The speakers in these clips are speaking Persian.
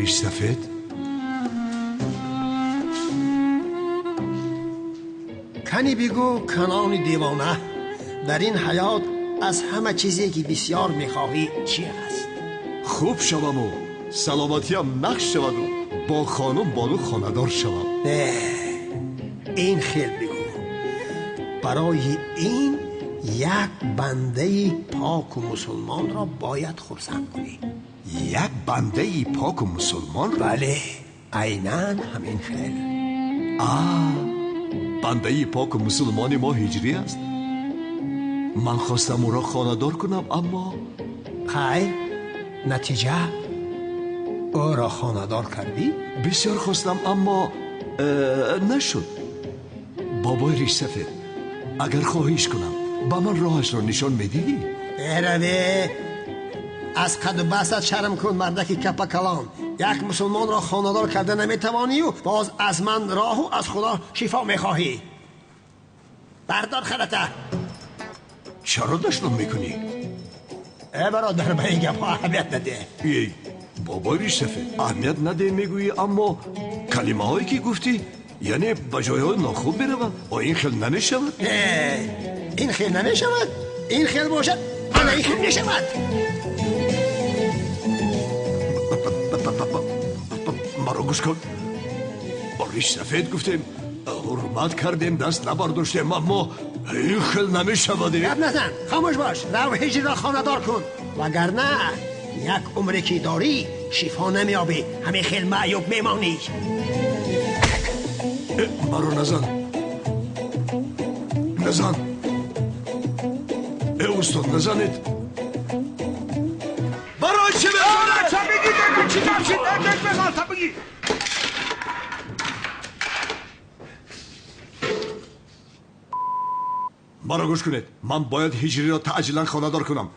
ریش سفید؟ کنی بگو کنان دیوانه، در این حیات از همه چیزی که بسیار میخواهی چی هست؟ خوب شوم و سلامتیم نقش شود و با خانم بانو خاندار شوم. این خیل بگو. برای این یک بنده پاک و مسلمان را باید خرسند کنی. یک بنده پاک و مسلمان؟ بله، عیناً همین خیل. بنده پاک و مسلمان ما هجری است. من خواستم او را خاندار کنم اما خیر، نتیجه او را خاندار کردی؟ بسیار خواستم اما نشد. بابای ریش سفید، اگر خواهیش کنم با من راهش را نشان میدی؟ روی از قد و بست شرم کن مردک کپا کلان. یک مسلمان را خاندار کرده نمیتوانی و باز از من راه و از خدا شفا میخواهی. بردار خلطه. چرا دشنام میکنی؟ برادر به این گپ ها اهمیت نده. ای بابای ریش سفید، اهمیت نده میگویی اما کلمه هایی که گفتی یعنی به جای های ناخوب میروند. این خیل نمیشود؟ این خیل نمیشود؟ این خیل باشد انا این خیل نشود. مرا گوش کن. با ریش سفید گفتیم، حرمت کردیم، دست نبرداشتیم، اما این خیل نمیشود. گپ نزن، خاموش باش. رو هجری را خاندار کن، وگرنه یک عمری که داری شفا نمیابی، همین خیل معیوب میمانی. مرا نزن. استاد نزنید. برای چه بزنه؟ چه بگید؟ چی نفشید؟ بگید تا بگید. مرا گوش کنید. من باید هجری را تعجیلا خاندار کنم.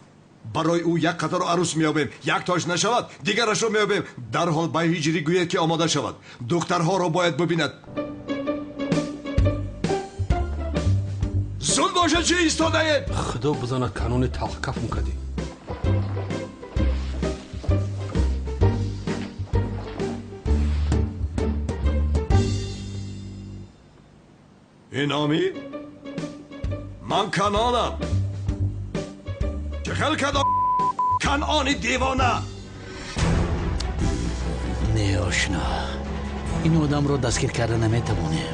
برای او یک قطار عروس میابیم، یک تاش نشود دیگرش رو میابیم. در حال به هجری گوید که آماده شود. دخترها را باید ببیند. زن باشه چه ایستاده اید؟ خدا بزنه کانون توقف میکدی. این آمی؟ من کنانم. چه خیل کدا کنانی دیوانه. نه آشنا، این آدم رو دستگیر کرده نمیتوانه.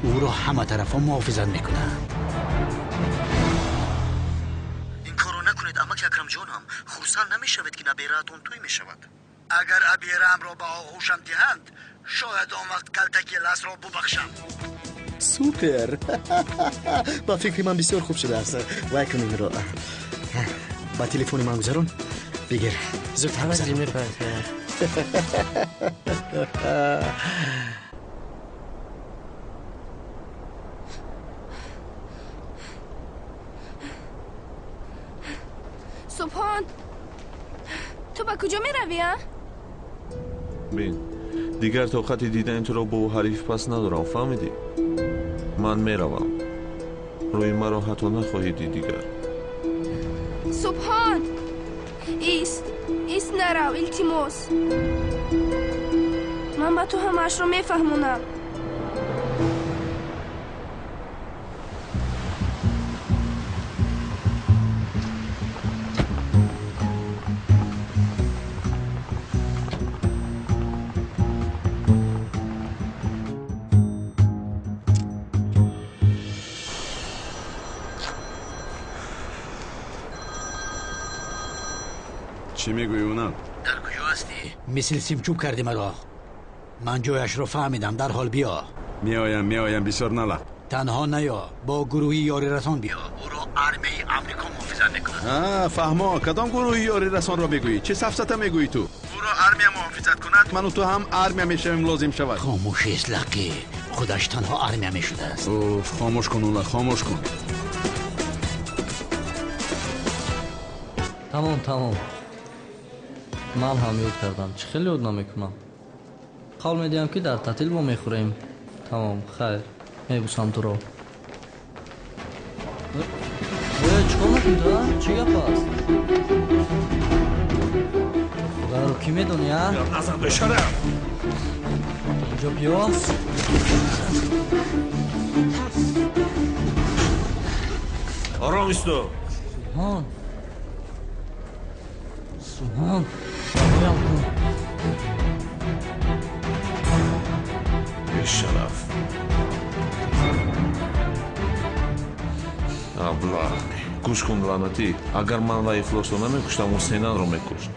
او را همه طرف ها محافظت میکنن. این کارو نکنید اما که اکرم جانم، خورسند نمیشود که نبیرهتون توی میشود. اگر ابیرم را به آغوشم دهند شاید آن وقت کلتکی لس را ببخشم. سوپر. با فکر من بسیار خوب شده است. وای کنیم رو با تلفن من گذارون بگیر. زودتر بزنیم. سبحان، تو با کجا می روی؟ بین دیگر طاقت دیدن تو را با حریف پس ندارم، فهمیدی؟ من می روم. روی مرا حتی نخواهی دید دیگر. سبحان، ایست نرو التماس. من با تو همش رو می فهمونم. چی میگوی اونم؟ در کجا هستی؟ مثل سیمچوب کردی مرا. من جایش رو فهمیدم، در حال بیا. میایم بسیار نلا. تنها نیا، با گروهی یاری رسان بیا. او را ارمی امریکا محافظت میکنه. فهمو، کدام گروهی یاری رسان را میگویی؟ چه سفسطه میگویی تو؟ او را ارمی محافظت کند، من و تو هم ارمی میشویم لازم شود. خاموش است لقی، خودش تنها ارمی میشده است. اوف، خاموش کن اولا، خاموش کن. تمام من هم یاد کردم. چه خیلی یاد نمیکنم. قول میدیم که در تعطیل ما میخوریم. تمام، خیر، میبوسم تو رو. چیکار میکنی تو؟ چی گپ است؟ خدا رو کی میدونی ها؟ نزن بشاره اینجا بیا آرام ایستو سوهان بایم کن بیشرف ابله گوش کن لعنتی اگر من و افلاس رو نمیکشتم اون سینان رو میکشت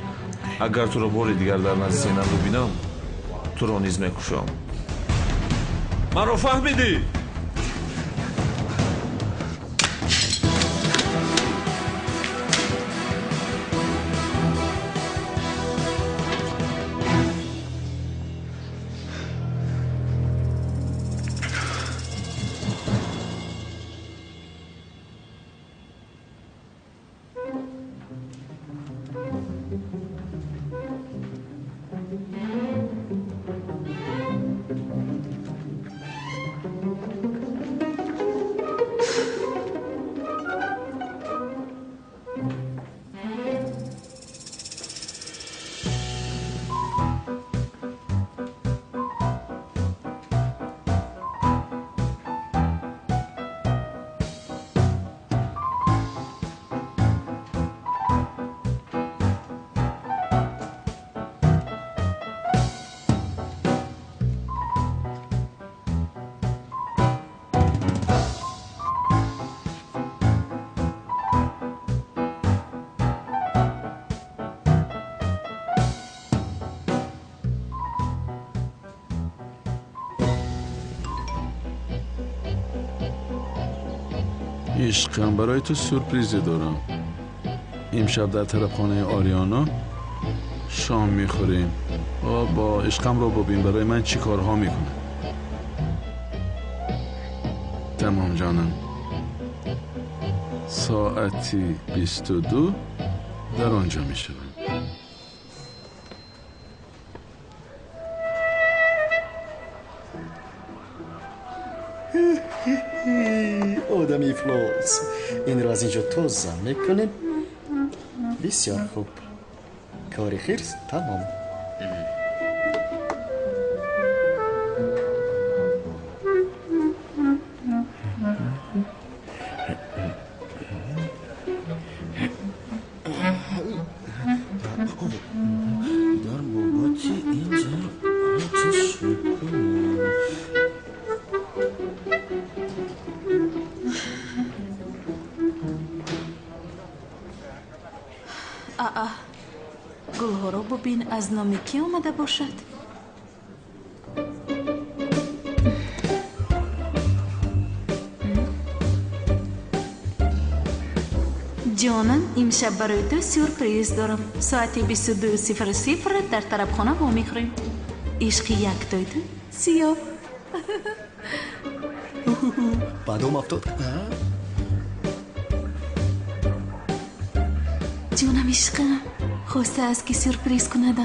اگر تو رو باری دیگر در نزد سینان رو بینم تو رو نیز میکشم من رو فهمیدی؟ عشقم برای تو سورپریزی دارم امشب در طرف خانه آریانا شام میخوریم با عشقم رو ببین برای من چی کارها میکنه تمام جانم ساعتی 22 در آنجا میشوم آدم افلاس این رو از اینجا تو زن میکنیم بسیار خوب کاری خیر تمام در بابات اینجا آتش میکنم گلها را ببین از نام کی آمده باشد جانم امشب برای تو سورپریز دارم ساعت 22:00 در طرف خانه با میخوریم عشق یک تایتون سیاه بعدم افتاد جانم عشقم خواسته است که سورپریز کند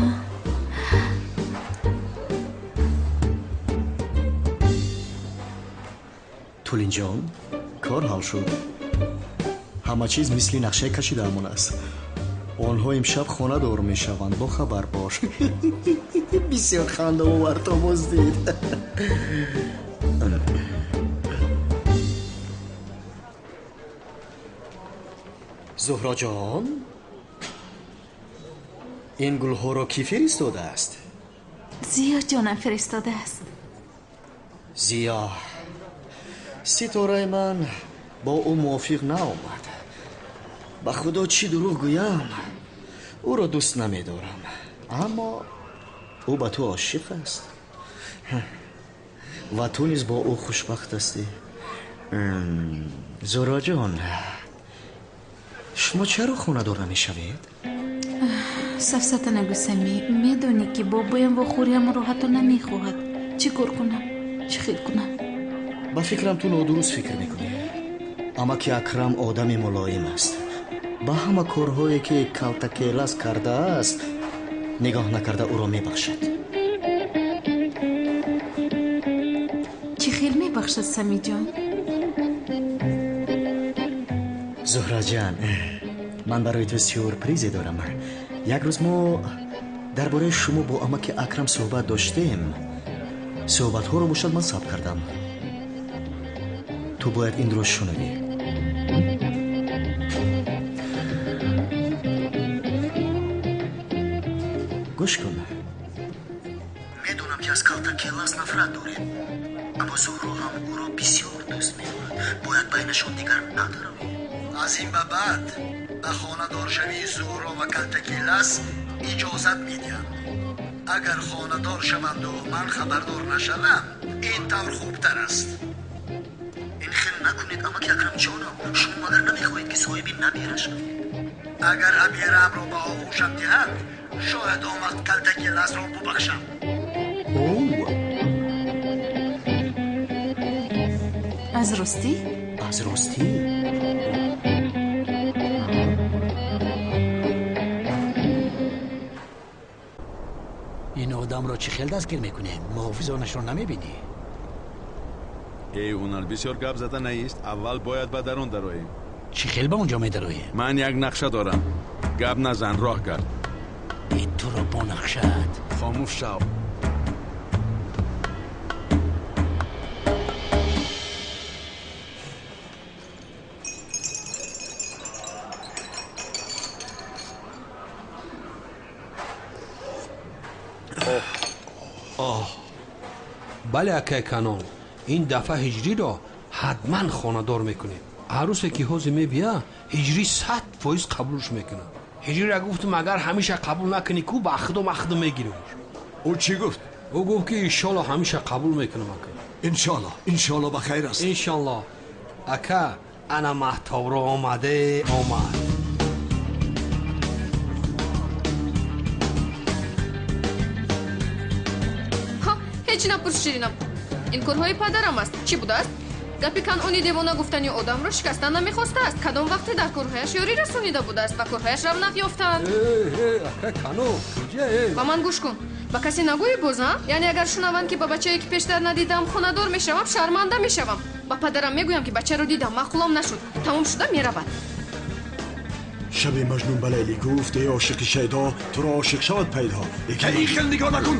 تولین جان کار حل شد همه چیز مثل نقشه کشیده همون است آنها امشب خانه دار می شوند با خبر باش بسیار خنده و ارتماس دید زهرا جان این گلها را کی فرستاده است؟ زیا جانم فرستاده است زیا ستاره من با او موافق نآمد به خدا چی دروغ گویم او را دوست نمیدارم اما او به تو عاشق است و تو نیز با او خوشبخت هستی زهرا جان شما چرا خانه دار نمیشوید؟ سفسطه نگو سمی میدونی که بابایم و خوریم رو حتی نمیخواهد چی کار کنم؟ چی خیل کنم؟ با فکرم تو نادرست فکر میکنی اما که اکرم آدم ملایم است با همه کارهایی که کلتکیلس کرده است نگاه نکرده او را میبخشد چی خیل میبخشد سمی جان؟ زهرا جان من برای تو سورپریزی دارم یک روز ما дар бораи шумо бо амаки Акрам суҳбат доштем. суҳбатҳоро бошад ман сабт кардам. ту бояд инро шунавӣ. гӯш кун. медонам ки аз калтакеллас нафрат доред, аммо зуҳро ҳам ӯро бисёр дӯст медорад. бояд байнашон дигар надаравӣ. аз ин ба баъд ба хонадоршавии зуҳро ва калтакеллас иҷозат медиҳам. агар хонадор шаванду ман хабардор нашавам, ин тавр хубтар аст. ин хел накунед амаки Акрамҷонам, шумо магар намехоҳед ки соҳиби набира шавед. агар абирамро ба оғӯшам диҳанд, шояд он вақт калтакелласро бубахшам. аз ростӣ? аз ростӣ? این آدم را چی خیل دستگیر میکنیم؟ محافظانشون نمیبینی؟ ای هنر بسیار گپ زده نیست. اول باید به درون درویم. چی خیل به اونجا میدرویم؟ من یک نقشه دارم. گپ نزن، راه کرد. این تو را با نقشت. خاموش شو. бале акай канон, ин дафъа ҳиҷриро ҳатман хонадор мекунем. арӯсе ки ҳозир мебия, ҳиҷрӣ 100% қабулш мекунам. ҳиҷриро гуфтам агар ҳамеша қабул накунӣ ку ба ахдо мегирем. ӯ чӣ гуфт? ӯ гуфт ки иншолло ҳамеша қабул мекунам ака. иншолло ба хайр аст. иншолло. ака, ана маҳтобро омад. ҳеҷ напурс ширинам. ин корҳои падарам аст. чӣ будааст? гапи канони девона гуфтани одамро шикастан намехостааст. кадом вақте дар корҳояш ёрӣ расонида будааст ва корҳояш равнақ ёфтаанд. ака канон, ба ман гӯш кун. ба касе нагӯӣ боз, яъне агар шунаванд ки ба бачае ки пештар надидам хонадор мешавам, шарманда мешавам. ба падарам мегӯям ки бачаро дидам, маъқулам нашуд. тамом шуда меравад. шаби маҷнун ба лейли гуфт эй ошиқи шайдо туро ошиқ шавад пайдо. ин хел нигоҳ накун.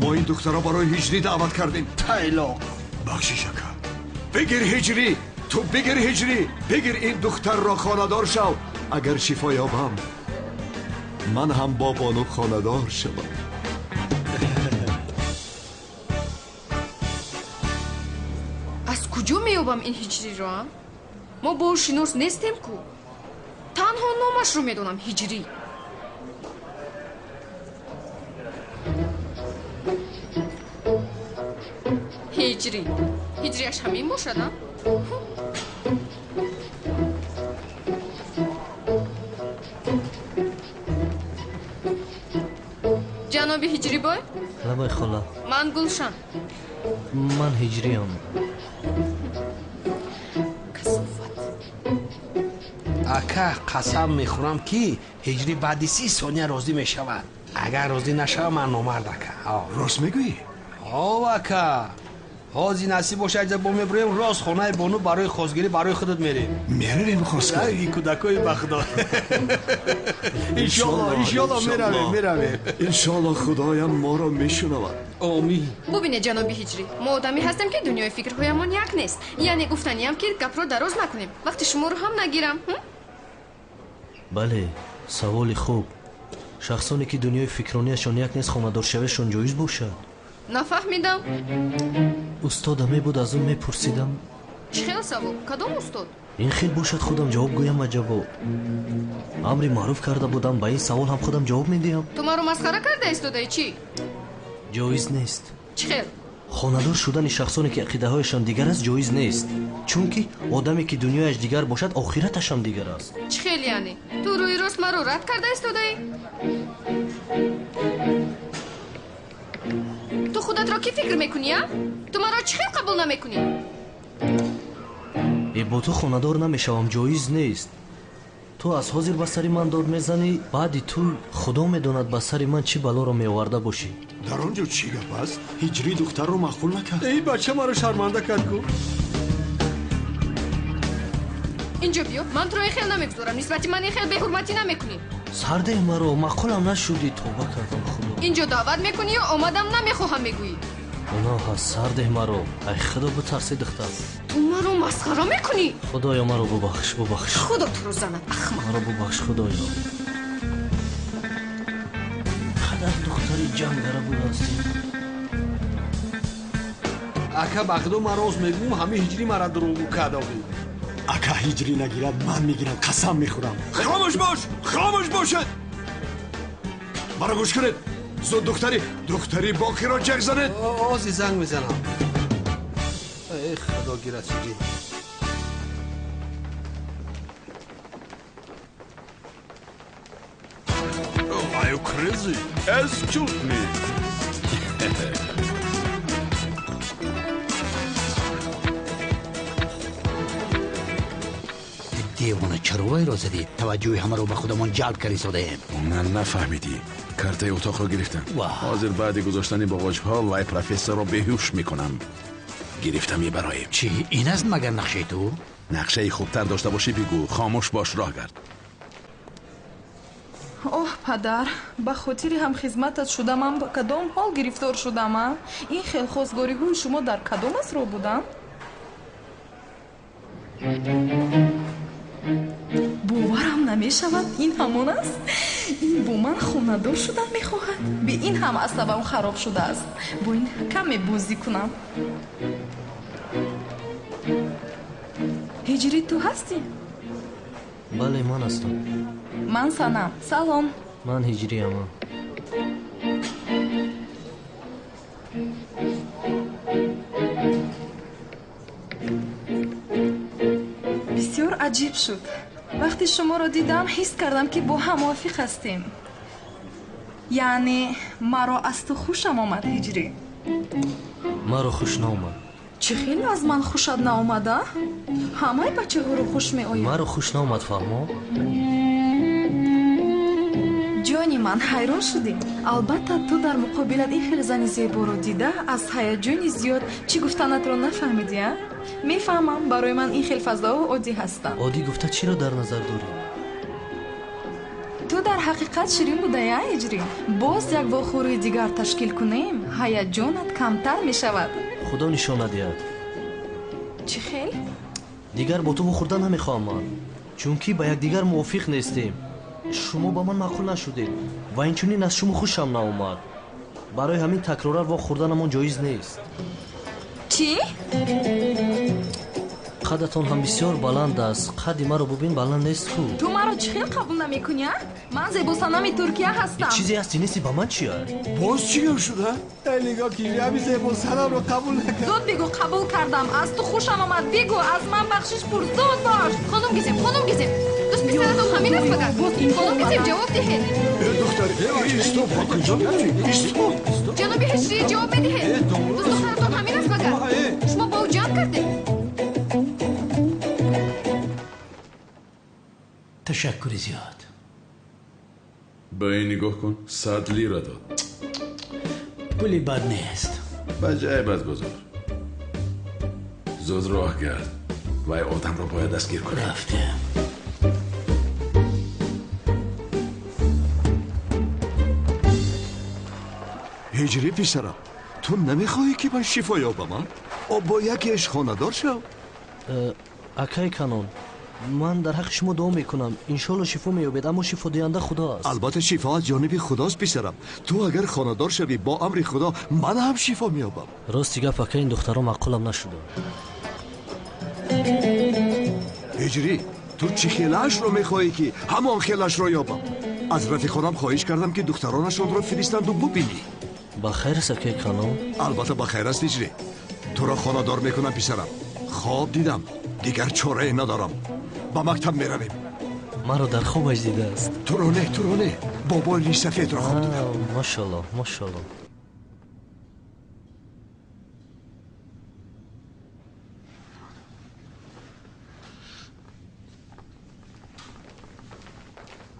мо ин духтаро барои ҳиҷрӣ даъват кардем. тайлоқ. бахшиш ака. бигир ҳиҷрӣ. ту бигир ҳиҷрӣ. бигир ин духтарро хонадор шав. агар шифо ёбам, ман ҳам бо бону хонадор шавам. аз куҷо меёбам ин ҳиҷриро? мо бо шинос нестем ку. танҳо номашро медонам, ҳиҷрӣ. ҳиҷриаш ҳамин бошад? ҷаноби ҳиҷрибой? лабай хола. ман гулшан. ман ҳиҷриям. касофат. ака, қасам мехӯрам ки ҳиҷрӣ баъди 30 сония розӣ мешавад. агар розӣ нашава, ман номард ака. рост мегӯӣ? ака, ҳозир насиб бошад ҷабо мебурем, рост хонаи бону барои хозгирӣ барои худат мерем. меравем хозгирӣ? кӯдакои бахудо. иншолло меравем. иншолло худоям моро мешунавад. омин. бубинед ҷаноби ҳиҷрӣ, мо одаме ҳастем ки дунёи фикрҳоямон як нест. яъне гуфтаниям ки гапро дароз накунем. вақти шуморо ҳам нагирам. бале, саволи хуб. шахсоне ки дунёи фикронияшон як нест хонадоршавиашон ҷоиз бошад? нафаҳмидам. устод мебуд аз ӯ мепурсидам. чӣ хел савол? кадом устод? ин хел бошад худам ҷавоб гӯям ва ҷавоб. амри маъруф карда будам, ба ин савол ҳам худам ҷавоб медиҳам. ту маро масхара карда истодаӣ чӣ? ҷоиз нест. чӣ хел? хонадор шудани шахсоне ки ақидаҳояшон дигар аст ҷоиз нест. чунки одаме ки дунёяш дигар бошад, охираташам дигар аст. чӣ хел яъне? ту рӯи рост маро рад карда истодаӣ? ту худатро кӣ фикр мекунӣ? ту маро чӣ хел қабул намекунӣ? бо ту хонадор намешавам, ҷоиз нест. ту аз ҳозир ба сари ман дод мезанӣ, баъди ту худо медонад ба сари ман чӣ балоро меоварда бошӣ. дар он ҷо чӣ гап аст? ҳиҷрӣ духтарро маъқул накард. ин бача маро шарманда кард ку. اینجا بیا من تو رو این خیلی نمیگذارم نسبتی من این خیلی به حرمتی نمیکنی سرده مرا معقولم نشدی توبه کردم خدا اینجا دعوت میکنی و آمدم نمیخواهم بگویی گناه هست سرده مرا ای خدا بترسی دختر تو مرا مسخره میکنی خدایا مرا ببخش خدا تو رو زند احمق مرا ببخش خدایا قدر دختری جنگره بود هستی ака ба қадом мароз мегӯм ҳами ҳиҷрӣ мара дурӯғу кардавӣ ака ҳиҷрӣ нагирад ман мегирам қасам мехӯрам خاموش бошед маро гӯш кунед зуд духтари бокиро ҷак занед ози занг мезанам худо гирад чиҷи Are you crazy? Excuse me. دیوانه چرا وای را زدید توجه همه رو به خودمون جلب کردی ساده نه نفهمیدی کارت اتاق رو گرفتم حاضر بعد گذاشتن باغچه ها وای پروفسور رو بیهوش میکنم گرفتم یه برایم چی این است مگر نقشه تو نقشه خوبتر داشته باشی بگو خاموش باش راه گرد اوه падар ба хотири ҳамхизматат шуда ман ба кадом ҳол гирифтор шудам ин хелхозгориҳои шумо дар кадом асро буданд боварам намешавад ин ҳамон аст ин бо ман хонадор шудан мехоҳад бе ин ҳам асабам хароб шудааст бо ин каме бозӣ кунам ҳиҷрӣ ту ҳастӣ бале ман ҳастам ман санам салом ман ҳиҷриамам бисёр аҷиб шуд вақте шуморо дидам ҳис кардам ки бо ҳам мувофиқ ҳастем яъне маро аз ту хушам омад ҳиҷрӣ маро хуш наомад чӣ хеле аз ман хушат наомада ҳамаи бачаҳоро хуш меояд маро хуш наомад фаҳмо ҷони ман ҳайрон шудӣ албатта ту дар муқобилат ин хеле зани зеборо дида аз ҳаяҷони зиёд чӣ гуфтанатро нафаҳмидия мефаҳмам барои ман ин хел фазаҳо оддӣ ҳастанд оддӣ гуфта чиро дар назар дорӣ ту дар ҳақиқат ширин будая ҳиҷрӣ боз як вохӯрии дигар ташкил кунем ҳаяҷонат камтар мешавад худо нишон надиҳад чӣ хел дигар бо ту вохӯрда намехоҳам ман чунки ба якдигар мувофиқ нестем шумо ба ман маъқул нашудед ва инчунин аз шумо хушам наомад барои ҳамин такрора вохӯрданамон ҷоиз нест чӣ қадатон ҳам бисёр баланд аст қадди маро бубин баланд нест ку ту маро чӣ хел қабул намекунӣ ман зебосанами туркия ҳастам чизе ҳасти нести ба ман чия боз чӣ гап шуда нигоҳ ки ҳами зебосанамро қабул накард зуд бигӯ қабул кардам аз ту хушам омад бигӯ аз ман бахшиш пур зуд бош хонум гизем дӯст писаратон ҳамин аст магар хонум гизем ҷавоб диҳед духтар истоп ба куҷо мебарӣ истоп ҷаноби ҳиҷрӣ ҷавоб медиҳед дӯст духтаратон ҳамин аст магар шумо ба ӯ ҷанг кардед تشکر زیاد به این نگاه کن 100 لیره داد پولی بد نیست به جای بد گذار زود راه گرد و آدم رو باید دستگیر کنی رفتم ҳиҷрӣ писарам ту намехоҳӣ ки ман шифо ёбам با якеш хонадор шав акай канон ман дар ҳаққи шумо дуо мекунам иншоалло шифо меёбед аммо шифодиҳанда худо аст албатта шифо аз ҷониби худост писарам ту агар хонадор шавӣ бо амри худо ман ҳам шифо меёбам рости гап ака ин духтаро маъқулам нашуда ҳиҷрӣ ту чӣ хелаашро мехоҳӣ ки ҳамон хелашро ёбам аз рафиқонам хоҳиш кардам ки духтаронашонро фиристанду бубинӣ ба хайр аст акай канон албатта ба хайр аст ҳиҷрӣ туро хонадор мекунам писарам хоб дидам дигар чорае надорам ба мактаб меравем маро дар хобаш дидааст туро не бобои ришсафедро хоб дидам машалло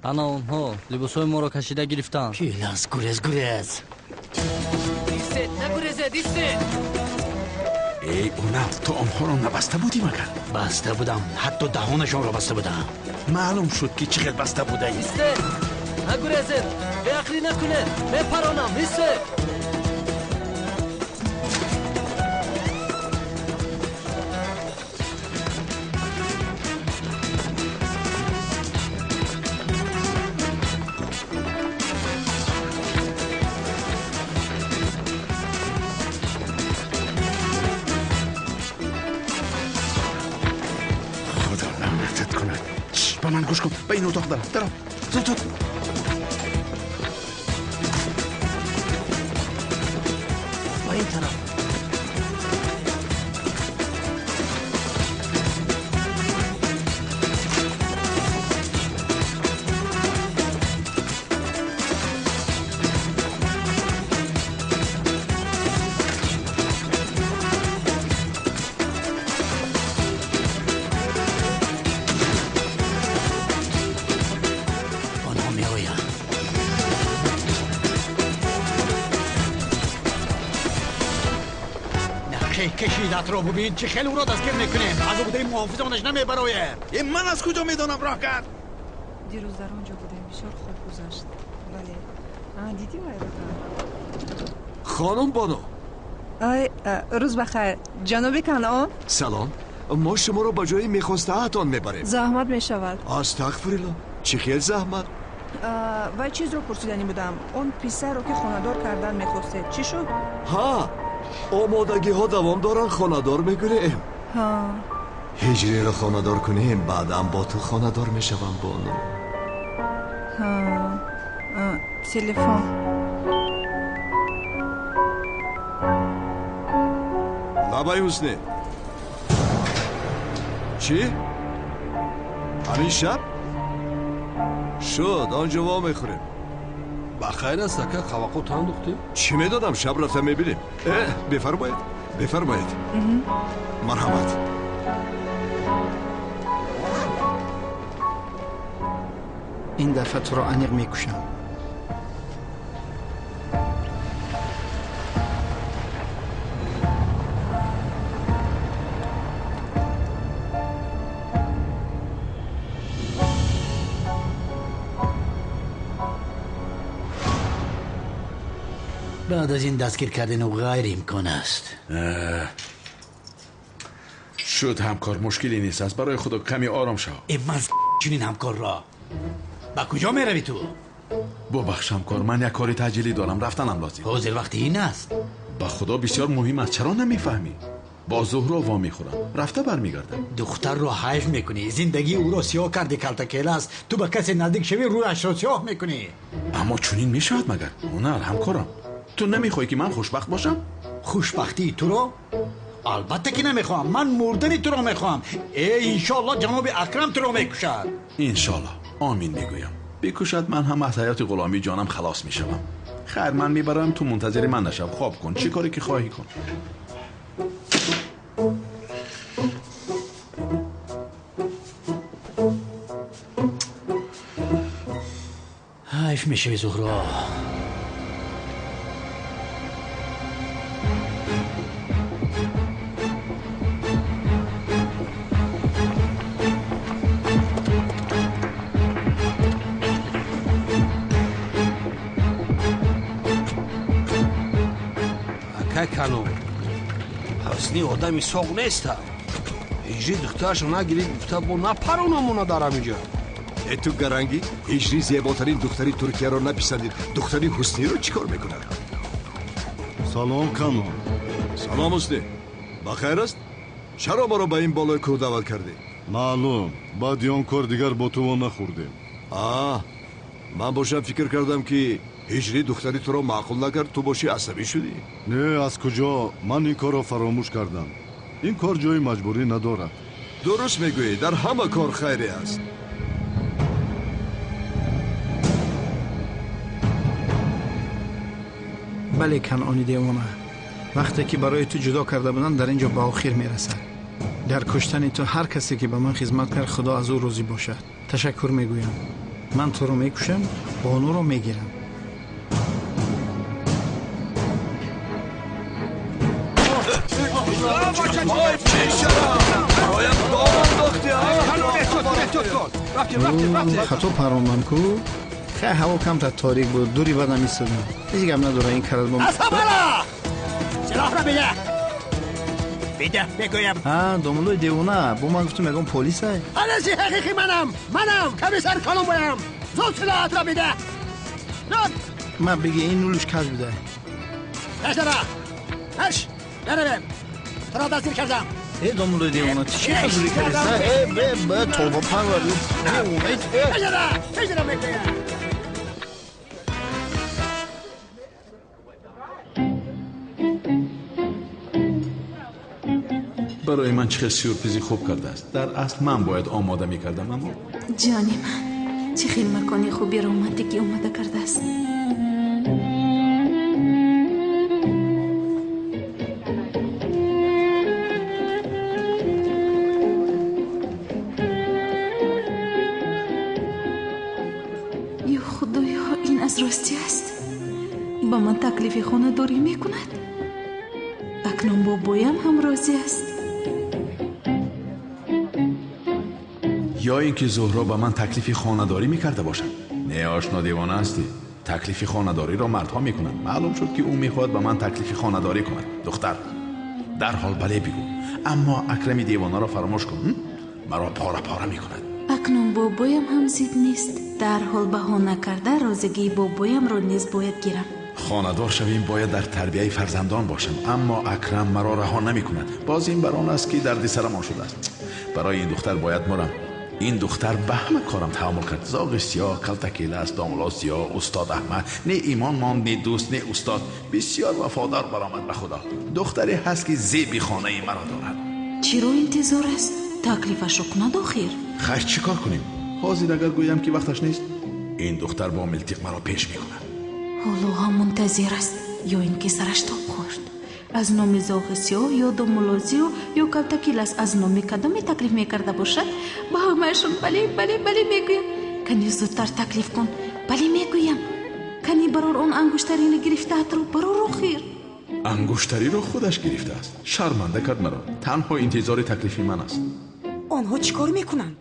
ана онҳо либосҳои моро кашида гирифтанд килас гурез дистет нагуреза дистет ای اونا تو آنها رو نبسته بودی مگر؟ بسته بودم، حتی دهانشان رو بسته بودم. معلوم شد که چقدر بسته بوده ای. ایسته نگریزید، به عقلی نکنه، میپرانم. ایسته به من گوش کن، به این اتاق برم. درم زود با این طرف. کشیدت رو ببین چه خیلی او را دستگیر میکنیم. از او بوده محافظانش نمیبرویه. این من از کجا میدونم راه کرد؟ دیروز در آنجا بودیم، بسیار خوب گذشت. بله دیدی خانم بانو. روز بخیر جناب کنعان. سلام، ما شما رو به جای میخواسته هاتون میبریم. زحمت میشود. استغفرالله، چه خیلی زحمت. و چیز رو پرسیدنی بودم، اون پسر رو که خانه‌دار کردن میخواسته چی شد؟ ها، آمادگی ها دوام دارن، خانه‌دار میگیریم. ها، هجری رو خانه‌دار کنیم، بعدم با تو خانه‌دار میشوم بانو. ها، تلفن. لبای حسنی چی؟ همین شب؟ شد، آنجا وا میخوریم. بخیر است که خواقو تان دختی؟ چی میدادم؟ شب رفتم میبینیم. بفرمایید بفرمایید. مرحمت. این دفعه تو رو عمیق میکشم. بعد از این دستگیر کردن او غیر امکان است. شد همکار، مشکلی نیست. از برای خدا کمی آرام شو. من چنین همکار را با کجا میروی تو؟ ببخش همکار، من یک کاری تجلی دارم، رفتنم لازم. حاضر وقتی این است. با خدا بسیار مهم است، چرا نمیفهمی؟ با زهرا وا میخورم، رفته برمیگردم. دختر رو حیف میکنی، زندگی او رو سیاه کردی. کلتکیل است، تو به کسی نزدیک شوی رویش رو سیاه میکنی. اما چنین میشود مگر؟ نه همکارم، تو نمیخوای که من خوشبخت باشم؟ خوشبختی تو رو؟ البته که نمیخوام، من مردنی تو رو میخوام. انشالله جناب اکرم تو رو میکشد. انشالله، آمین میگویم. بکشد من هم از حیات غلامی جانم خلاص میشوم. خیر، من میبرم تو، منتظر من نشو. خواب کن، چی کاری که خواهی کن. حیف میشه زهرا. کنو حسنی آدمی ساق نیست. هجری دخترش نگیرید گفته با نپرونمونه دارم اینجا. تو گرنگی هجری زیباترین دختری ترکیه رو نپسندید، دختری حسنی رو چیکار میکنه؟ سلام کنو. سلام حسنی، بخیر است؟ چرا ما رو به این بالای کوه دعوت کردی؟ معلوم، بعد یون کار دیگر با تو نخوردیم. من باشم فکر کردم که هجری دختری تو رو معقول نکرد، تو باشی عصبی شدی. نه، از کجا؟ من این کار رو فراموش کردم. این کار جای مجبوری ندارد. درست میگویی، در همه کار خیری است. بله کنعانی دیوانه، وقتی که برای تو جدا کرده بودن در اینجا با آخر میرسد. در کشتن تو هر کسی که به من خدمت کرد خدا از او راضی باشد. تشکر میگویم. من تو رو میکشم، بانو رو میگیرم. باید دامن داختی خطا پروندم کو خیلی هوا کم تا تاریک بود دوری بدم ایستادم دیگه هم نداره این کارت بام اصابالا سلاح را بده بگویم داملوی دیوونه با من گفتم میگم پلیس های پلیسی حقیقی منم کمیسر کلمبویم زود سلاحت را بده من بگی این نولوش کج بوده نشتره هش نرویم تو را دستگیر کردم ای داملوی دیوونه چی خبری کردی به توبه پروردی دیوونه نشتره بگویم برای من چه سورپرایزی خوب کرده است. در اصل من باید آماده میکردم اما جانی من چه خیلی مکانی خوبی رومانتیکی اومده کرده است. یا خدایا این از راستی است. با من تکلیف خانه داری میکند. اکنون بابایم هم راضی است. یا اینکه زهرا به من تکلیف خانه‌داری میکرده باشد. نه آشنا دیوانه هستی. تکلیف خانه‌داری را مردها میکنند. معلوم شد که او میخواد به من تکلیف خانه‌داری کند. دختر در حال بله بگو، اما اکرمی دیوانه را فراموش کن. مرا پاره پاره میکند. اکنون بابایم هم زید نیست. در حال بهانه کرده رازگی بابایم را نیز باید گیرم. خانه‌دار شویم باید در تربیت فرزندان باشم، اما اکرم مرا رها نمیکند. باز این بر آن است که دردی سرمان شده است. برای این دختر باید مرم. این دختر به همه کارم تحمل کرد. زاغ سیاه، کلتکیله است، داملا سیاه، استاد احمد، نه ایمان ماند، نه دوست، نه استاد. بسیار وفادار برآمد به خدا. دختری هست که زیبی خانه مرا دارد. چی رو انتظار است؟ تکلیفش رو کند آخر. خش چی کار کنیم؟ حاضر اگر گویم که وقتش نیست؟ این دختر با ملتیق مرا پیش میکند. حالا هم منتظر است یا اینکه سرش تاب خورد. از نام زاغ سیاه یا دومولازیو یا کلتکیل است. از نام کدامی تکلیف میکرده باشد با همهشون بله میگویم. کنی زودتر تکلیف کن. بله میگویم. کنی برار اون انگشتری گرفته رو برار خیر. انگشتری رو خودش گرفته است. شرمنده کرد مرا. تنها انتظار تکلیفی من است. آنها چیکار میکنند؟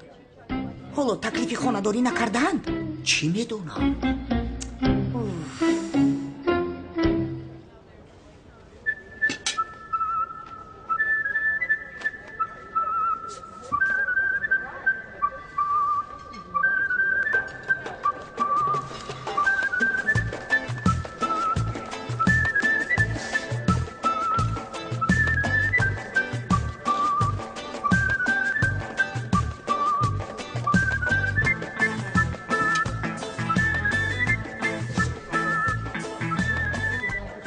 حالا تکلیفی خانه‌داری نکردند؟ چی میدونم؟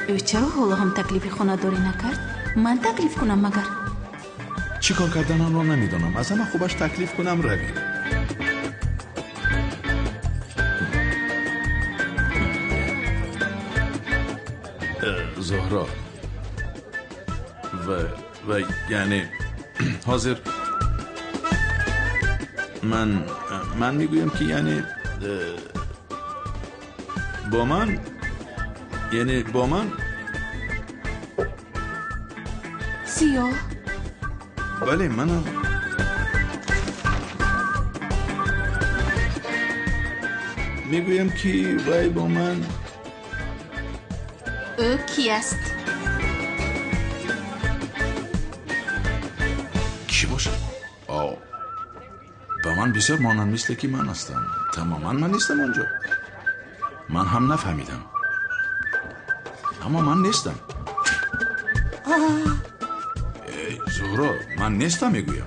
او چرا حالا هم تکلیف خانه داری نکرد؟ من تکلیف کنم مگر؟ چی کار کردن آن را نمیدانم. از همه خوبش تکلیف کنم رویم. زهرا و یعنی حاضر من میگویم که یعنی با من سیاه بله منم میگویم که وای با من او کی است؟ کی باشه؟ به من بسیار مانند مثل که من هستم. تماما من نیستم اونجا. من هم نفهمیدم، اما من نیستم. زهرا من نیستم میگویم.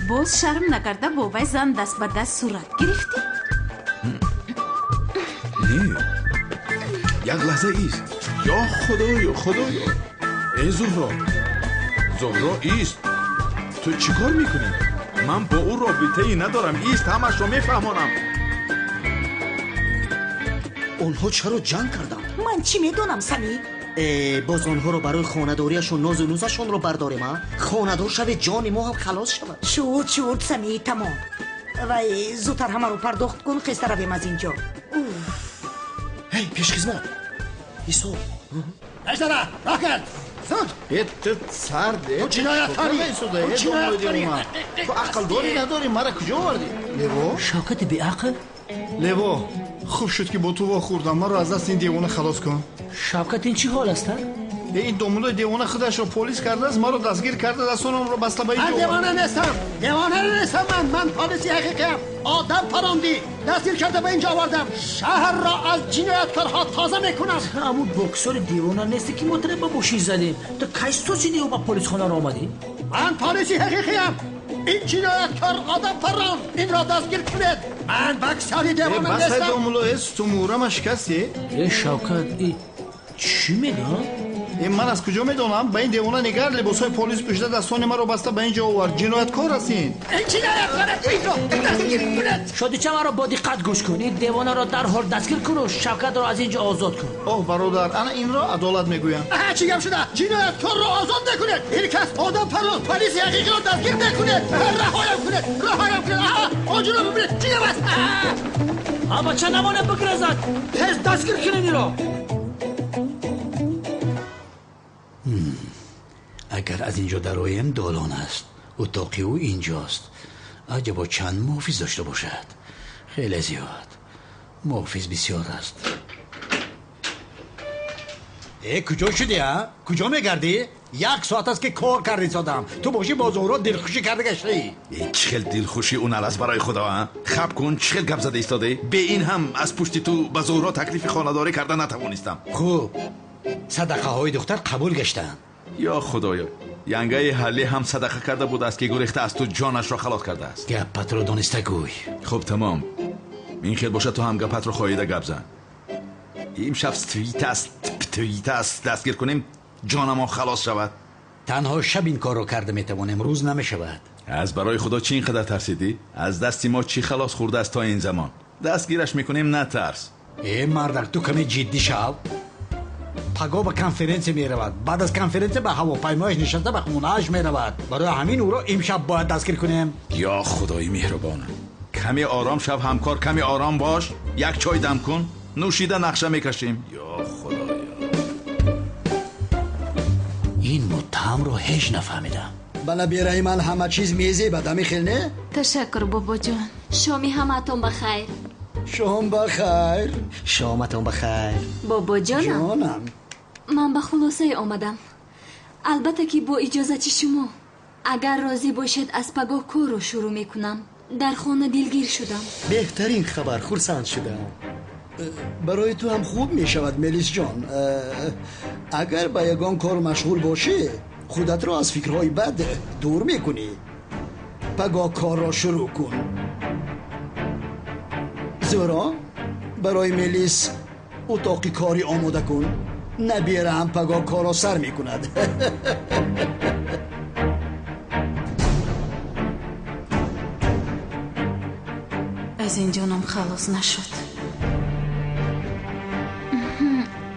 باز شرم نکرده بابای زن دست به دست صورت گرفتی؟ نه یک لحظه ایست. یا خدایا ای زهرا ایست. تو چیکار میکنی؟ من با او رابطه ای ندارم. ایست، همش رو میفهمانم. اونها چرا جنگ کردن؟ من چی میدونم سمی؟ باز آنها رو برای خانه‌داریشون ناز و نوزشون رو برداریم ها؟ خانه‌دار شوه جان ما هم خلاص شود. شد سمی تمام. وای زودتر همه رو پرداخت کن خسته رویم از اینجا. هی پیش خدمت حساب اشتره راه کرد زود سرده تو جنایتکاری تو جنایتکاری تو عقل داری نداری مرا کجا آوردی لیو شوکت بی عقل لیو خوب شد که با تو وا خوردم من رو از دست این دیوانه خلاص کن شوکت این چی حال است این دومولای دیوانه خودش رو پلیس کرده است ما رو دستگیر کرده دستانم رو بسته به این من دیوانه نیستم من پلیسی حقیقیم آدم پراندی دستگیر کرده به اینجا آوردم شهر را از جنایتکارها تازه میکنم همون بکسور دیوانه نیستی که مطرب با بوشی زدیم تو کیستو چی دیو با پلیس خانه رو آمدی؟ من پلیسی حقیقیم این جنایتکار آدم پران این را دستگیر کنید من بکساری دیوانه نیستم بس دومولای است تو مورم شکستی؟ شوکت ای چی میگه؟ من از کجا میدونم به این دیوانه نگر لباسای پلیس پوشیده دستان ما رو بسته به اینجا آورد جنایتکار هستین این جنایتکار این رو دستگیر کنید شادی چه را با دقت گوش کن این دیوانه را در حال دستگیر کن و شوکت را از اینجا آزاد کن اوه برادر انا این را عدالت میگویم چی گم شده جنایتکار را آزاد نکنید این کس آدم پران پلیس حقیقی را دستگیر نکنید رهایم کنید آجو را ببینید چی گم است بچه نمانه بگرزد تیز دستگیر کنید این را اگر از اینجا درایم دالان است اتاقی او اینجاست عجبا چند محافظ داشته باشد خیلی زیاد محافظ بسیار است کجا شدی ها؟ کجا میگردی؟ 1 ساعت است که کار کردی زدم تو باشی با زهرا دلخوشی کرده گشتی چخل دلخوشی اون است برای خدا ها خب کن چخل گپ زده ایستاده به این هم از پشت تو با زهرا تکلیف خانه‌داری کردن نتوانستم خوب صدقه های دختر قبول گشتن یا خدایا ینگه حلی هم صدقه کرده بود است که گریخته از تو جانش را خلاص کرده است گپت رو دانسته گوی خب تمام این خیل باشه تو هم گپت رو خواهیده گپ زن امشب توییت است دستگیر کنیم جانم خلاص شود تنها شب این کار رو کرده میتوانم روز نمیشود از برای خدا چی اینقدر ترسیدی؟ از دستی ما چی خلاص خورده است تا این زمان دستگیرش میکنیم نترس مردک تو کمی جدی شو پگاه به کنفرانس می رود بعد از کنفرانس به هواپیمایش نشسته به خونه‌اش می رود برای همین او را امشب باید دستگیر کنیم یا خدای مهربان کمی آرام شب همکار کمی آرام باش یک چای دم کن نوشیده نقشه میکشیم یا خدایا این متهم رو هیچ نفهمیدم بله بیرای من همه چیز میزی بدمی خیل نه؟ تشکر بابا جان شامی همتون بخیر شام بخیر شامتون بخیر بابا جانم من به خلاصه آمدم البته که با اجازت شما اگر راضی باشید از پگاه کار رو شروع میکنم در خانه دلگیر شدم بهترین خبر خرسند شدم برای تو هم خوب می شود ملیس جان اگر با یگان کار مشغول باشی خودت را از فکرهای بد دور میکنی پگاه کار را شروع کن زورا برای ملیس اتاقی کاری آماده کن نبیره هم پگاه کار را سر میکند از این جانم خلاص نشد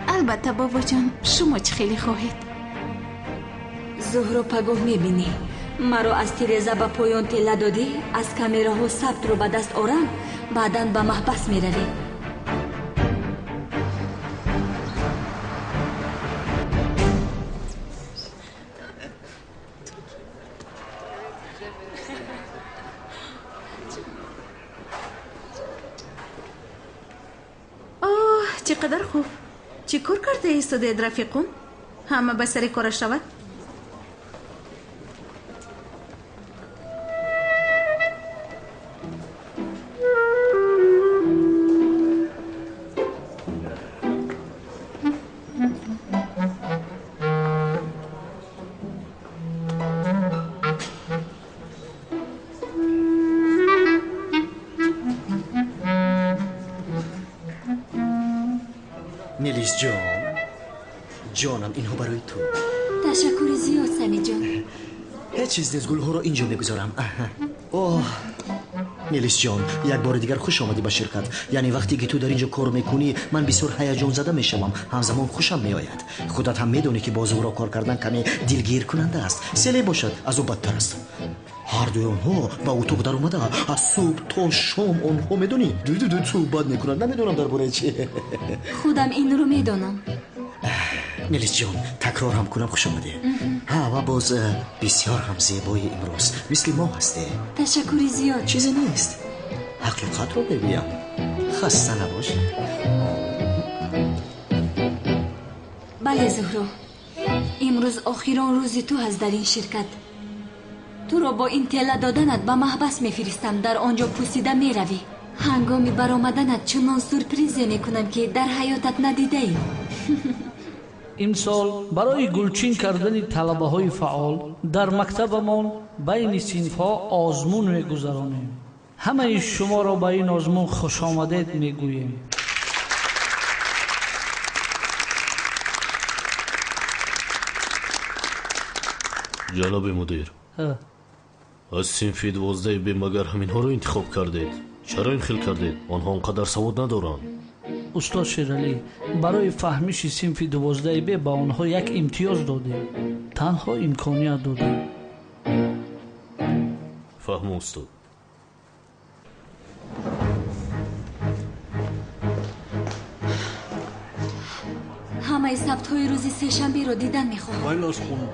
البته بابا جان شما چه خیلی خواهید زهرا پگاه میبینی مرا از تیرزه به پایان تله دادی از کامیراها ثبت رو به دست آرم بعداً به محبس میروی چقدر خوب چی کار کرده ایستاده رفیقون همه به سر کارش رود نیلیس جانم اینها برای تو تشکر زیاد سمی جان هیچ چیز نیست گلها رو اینجا میگذارم اوه نیلیس جان یک بار دیگر خوش آمدی به شرکت یعنی وقتی که تو در اینجا کار میکنی من بسیار هیجان زده میشم همزمان خوشم میآید خودت هم میدونی که با زهرا کار کردن کمی دلگیر کننده است سلی باشد از او بدتر است هر دوی آنها با اتاق در اومده از صبح تا شام آنها میدونی دو صحبت میکنن نمیدونم درباره چی خودم این رو میدونم ملیس جان تکرار هم کنم خوش آمده. ها و باز بسیار هم زیبای امروز مثل ما هستی. تشکری زیاد. چیزی نیست، حقیقت رو بگویم. خسته نباش. بله زهرا، امروز آخرین روز تو هست در این شرکت. تو را با این اطلاع دادنت به محبس میفرستم، در آنجا پوسیده میروی. هنگامی برآمدنت چنان سورپریزی میکنم که در حیاتت ندیده ای. امسال برای گلچین کردن طلبه های فعال در مکتبمان بین صنف ها آزمون میگذرانیم. همه شما را به این آزمون خوش آمدید میگوییم. جناب مدیر، از صنف 12 به مگر همین ها رو انتخاب کردید؟ چرا این خیل کردید؟ آنها اونقدر سواد ندارند. استاد شیرالی، برای فهمیش صنف 12 به آنها یک امتیاز دادیم. تنها امکانیت دادیم. فهم استاد. همه ثبت های روز سه شنبه رو دیدن میخواهم. بله از خونم.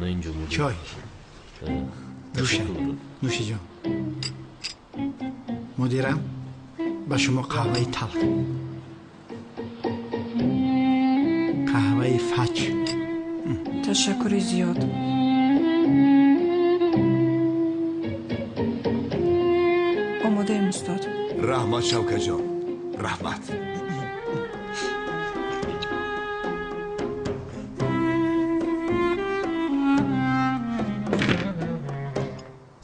نه اینجا مدیر. چای نوشی جان. مدیرم به شما قهوه تلخ، قهوه فچ. تشکری زیاد. آماده ایم استاد. رحمت شوکت جان، رحمت.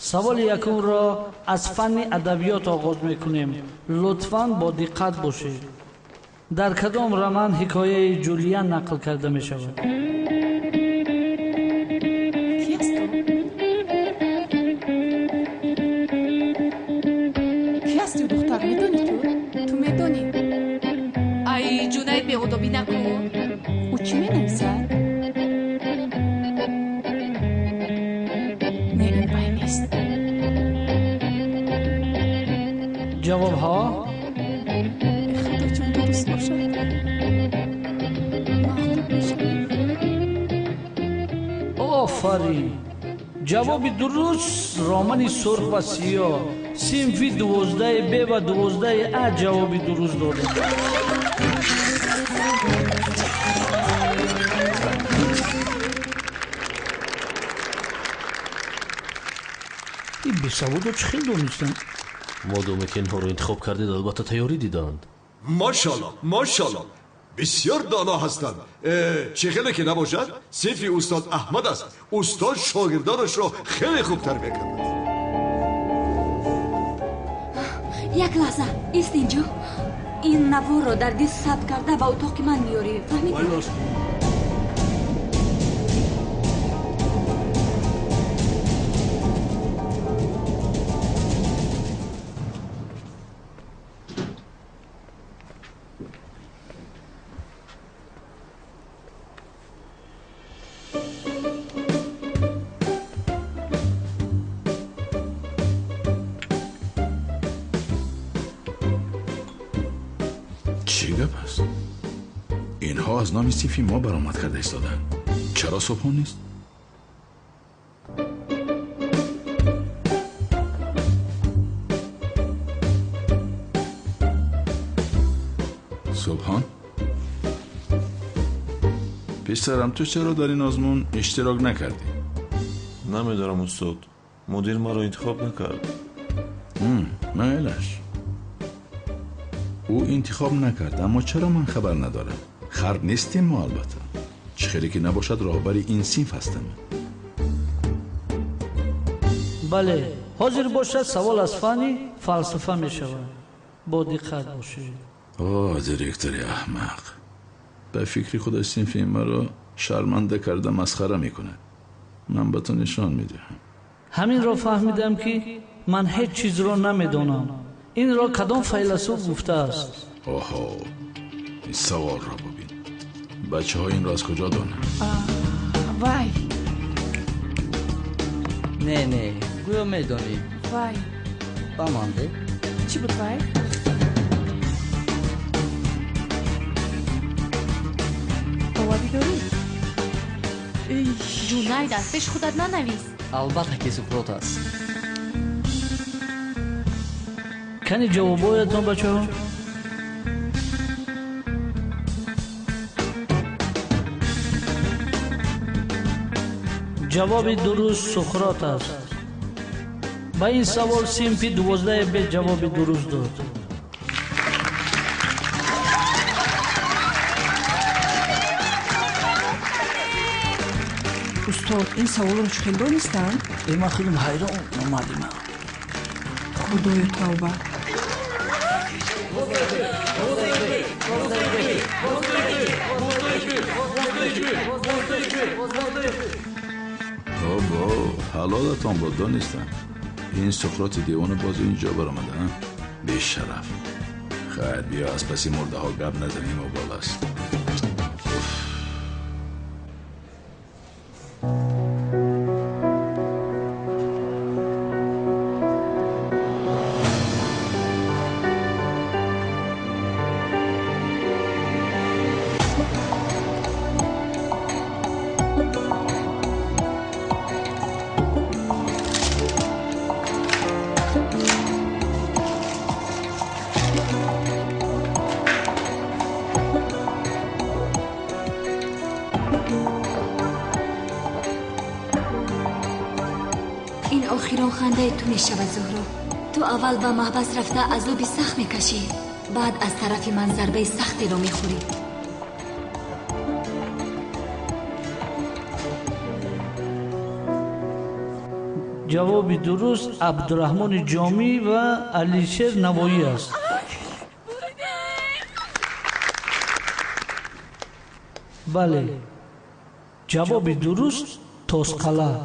سوال یکم را از فن ادبیات آغاز میکنیم. لطفاً با دقت باشید. در کدام رمان حکایه جولیان نقل کرده می شود؟ کی هستی دختر؟ میدونی تو میدونی؟ ای جونید بیهودابی نکن. او چی مینویسد؟ جواب ها؟ خدا چون درست باشد. آفرین. جواب درست رمان سرخ و سیاه صنف 12 ب و 12 ا جواب درست داده. این بیسوادو چه خیلی دونستن؟ مادامی که اینها رو انتخاب کردید البته تیاری دیدند. ماشاءالله ماشاءالله، بسیار دانا هستند. چه خیلی که نباشد صنف استاد احمد است. استاد شاگردانش را خیلی خوب تربیت کرد. یک لحظه ایست اینجا. این نوار رو در دست ثبت کرده به اتاق من میاری، فهمید؟ چی گپ است؟ اینها از نام صنف ما برآمد کرده ایستادن. چرا صبحان نیست؟ صبحان؟ پسرم تو چرا در این آزمون اشتراک نکردی؟ نمیدارم استاد، مدیر ما رو انتخاب نکرد. مایلش او انتخاب نکرد، اما چرا من خبر ندارم؟ خرد نیستیم ما البته. چه خیلی که نباشد راهبر این صنف هستم. بله، حاضر باشد سوال از فنی فلسفه می شود. با دقت باشید. دیرکتر احمق به فکر خودش صنف ما رو شرمنده کرده مسخره میکنه. من به تو نشان میدهم. همین را فهمیدم که من هیچ چیز را نمیدانم. این را کدام فیلسوف گفته است؟ اوه، این سوال را ببین. بچه ها این را از کجا دانند؟ وای، نه گویا میدانی وای با من ده چی بود وای؟ باوری داری؟ جوناید است پیش خودت ننویس. البته که سقراط است. کنی جوابایتون بچه ها؟ جواب درست سقراط است. با این سوال سیمپی 12 به جواب درست داد. استاد این سوال رو چه خیلی دانستن؟ من خیلی حیران اومدیم. خدای توبه. حلالتان با دانستم. این سقراط دیوان باز اینجا برآمده ها؟ به شرف. خیر بیا از پسی مرده ها گپ نزنیم و بالا است. آخرین خنده تو می شود زهرا. تو اول به محبس رفته عذابی سخت میکشی، بعد از طرف من ضربه سختی رو میخوری. جواب درست عبدالرحمن جامی و علیشیر نوایی است. بله جواب درست توسقله.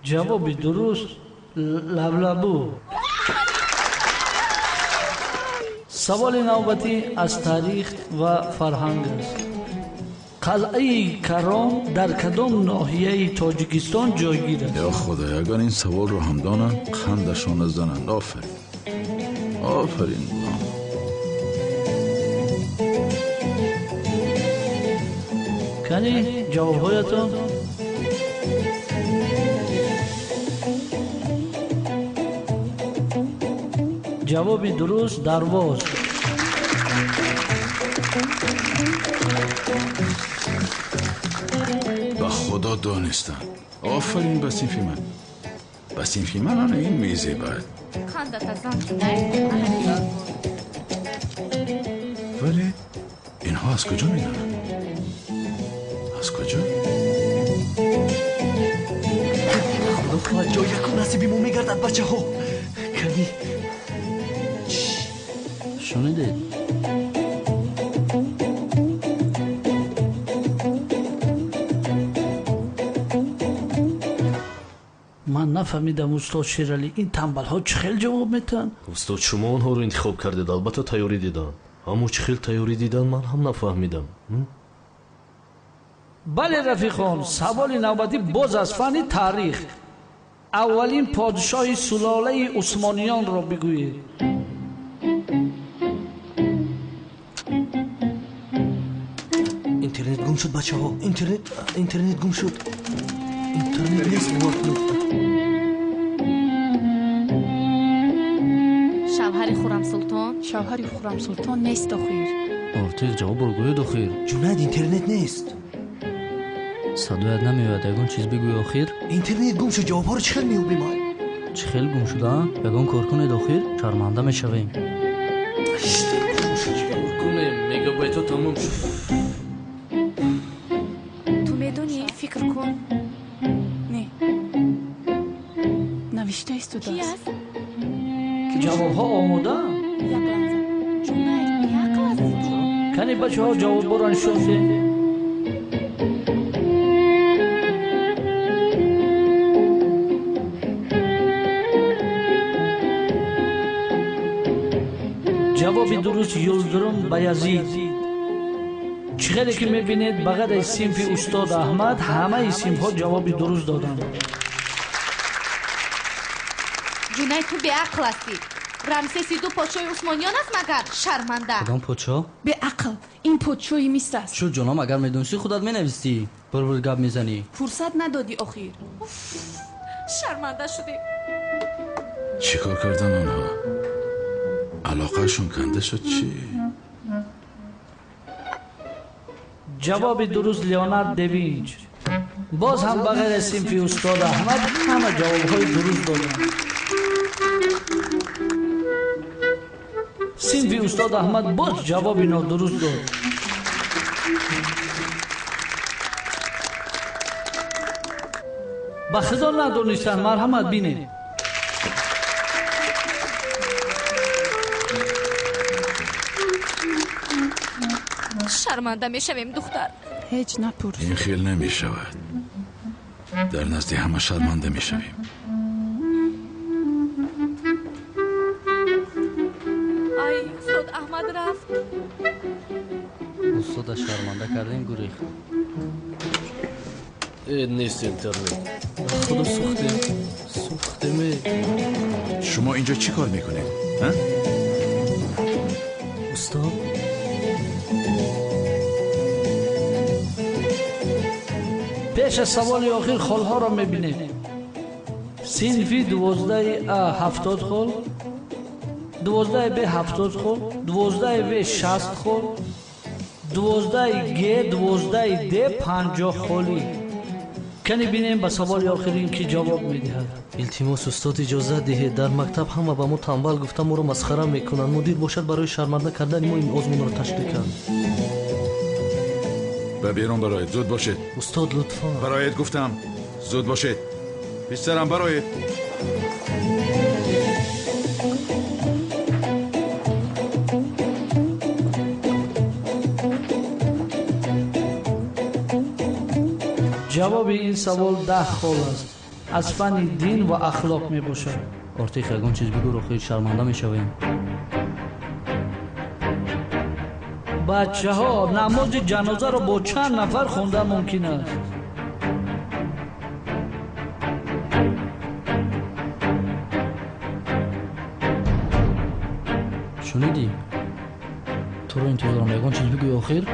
جواب درست لبلبو. سوال نوبتی از تاریخ و فرهنگ است. قلعه کرام در کدام ناحیه تاجیکستان جایگیر است؟ یا خدا اگر این سوال رو هم دانند قندشان زنند. آفرین آفرین. کنی جوابهایتون؟ جواب درست درواز. به خدا دانستم. آفرین به صنف من. به صنف من این میزه باید. ولی اینها از کجا میدونن؟ از کجا؟ خدا توجه یکو نصیبیمون میگردد بچه ها. کنی شنیدید؟ من نفهمیدم استاد شیرالی این تنبل ها چه خیلی جواب میتن؟ استاد شما اونها رو انتخاب کردید، البته تیاری دیدن، اما چه خیلی تیاری دیدن من هم نفهمیدم. بله رفیقان، سوال نوبتی باز از فن تاریخ. اولین پادشاه سلاله عثمانیان را بگویید. اینترنت گم شد بچه ها. اینترنت گم شد. اینترنت نیست شوهر خورم سلطان نیست داخیر. آرتیق جواب رو گوید آخیر. جونید اینترنت نیست. صدایت نمیاد یگان چیز بگوی آخیر. اینترنت گم شد. جواب ها رو چخل میوبیم های چه خیلی گم شده؟ یگان کار کنید آخیر. شرمنده میشویم. میگابایت ها تمام شد. تو میدونی فکر کن. نه نوشته است تو دست. جواب ها آموده؟ کنی بچه ها جواب بران شده؟ ҷавоби дуруст юлдурум баязид. чиқаре ки мебинед ба ғайр аз синфи устод аҳмад ҳамаи синфҳо ҷавоби дуруст доданд. ҷунай, ту беақл ҳастӣ. рамсеси ду подшоҳи усмониён аст магар? Шарманда. кадом подшоҳ? беақл, ин подшоҳи миср аст. шуд ҷонам, агар медонисти худат менавистӣ. Булбул гап мезанӣ. фурсат надодӣ охир. шарманда шудем. چی کار کردن آنها؟ علاقهشون کنده شد چی؟ ҷавоби дуруст леонард да винчи. боз ҳам ба ғайр аз синфи устод аҳмад ҳама ҷавобҳои дуруст доданд. синфи устод аҳмад боз ҷавоби нодуруст дод. ба худо надонистанд, марҳамат бинед. шарманда мешавем духтар. ҳеҷ напурс. این خیل نمی شود. در نزد همه شرمنده می شویم. ай устод аҳмад рафт. устода шарманда кардем гурехт. نیست اینترنت. خدا سوختمه. شما اینجا چی کار میکنید؟ استاد؟ пеш аз саволи охир холҳоро мебинед. синфи 12 А 70 хол, 12 Б 70 хол, 12 В 60 хол, 12 Г 12 Д 50 холи. кани бинем ба саволи охирин ки ҷавоб медиҳад. илтимос устод иҷозат диҳед. дар мактаб ҳама ба мо танбал гуфта моро масхара мекунанд. мудир бошад барои шарманда кардани мо ин озмунро ташкил кард. به بیرون برایید، زود باشید. استاد لطفا. برایید گفتم، زود باشید. بیشترم برایید. ҷавоби ин савол 10 хол аст. аз фанни дин ва ахлоқ мебошад. ортих ягон чиз бигӯ охир шарманда мешавем. бачаҳо, намози ҷанозаро бо чанд нафар хондан мумкин аст? шунидӣ? туро интизорам, ягон чиз бигӯй охир.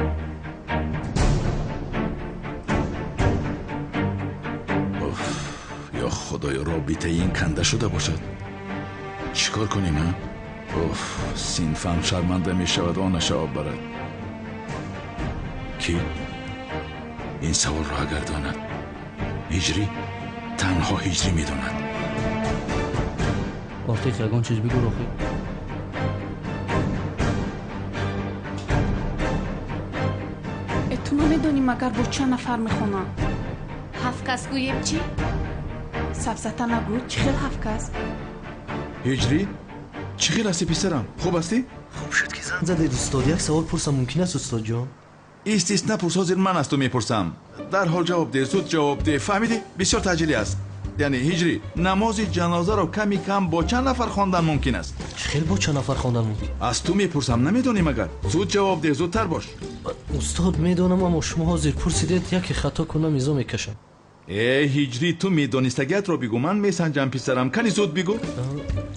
یا خدای رابطه این کنده شده باشد. چیکار کنیم ها؟ سینفم شرمنده می شود آنش آب برد. کی؟ این سوال را اگر داند هجری تنها هجری می داند. ортих ягон чиз бигӯ охир. ту намедонӣ магар бо чанд нафар мехонанд? 7 кас гӯем чӣ? сабзата нагӯ, чӣ хел 7 кас? هجری؟ چی خیل هستی پسرم؟ خوب هستی؟ خوب شد که زنگ زدید استاد. یک سوال پرسم ممکن است استاد جان؟ ایست نپرس، حاضر من از تو میپرسم. در حال جواب ده، زود جواب ده. فهمیدی؟ بسیار تعجیلی است. یعنی هجری نماز جنازه رو کمی کم با چند نفر خواندن ممکن است؟ خیلی با چند نفر خواندن ممکن؟ از تو میپرسم، نمیدونی مگر؟ زود جواب ده، زودتر باش. استاد میدونم، اما شما حاضر پرسیدید یکی خطا کنم ایزا میکشم. ای هجری، تو میدونستگیت رو بگو، من میسنجم پسرم. کنی زود بگو.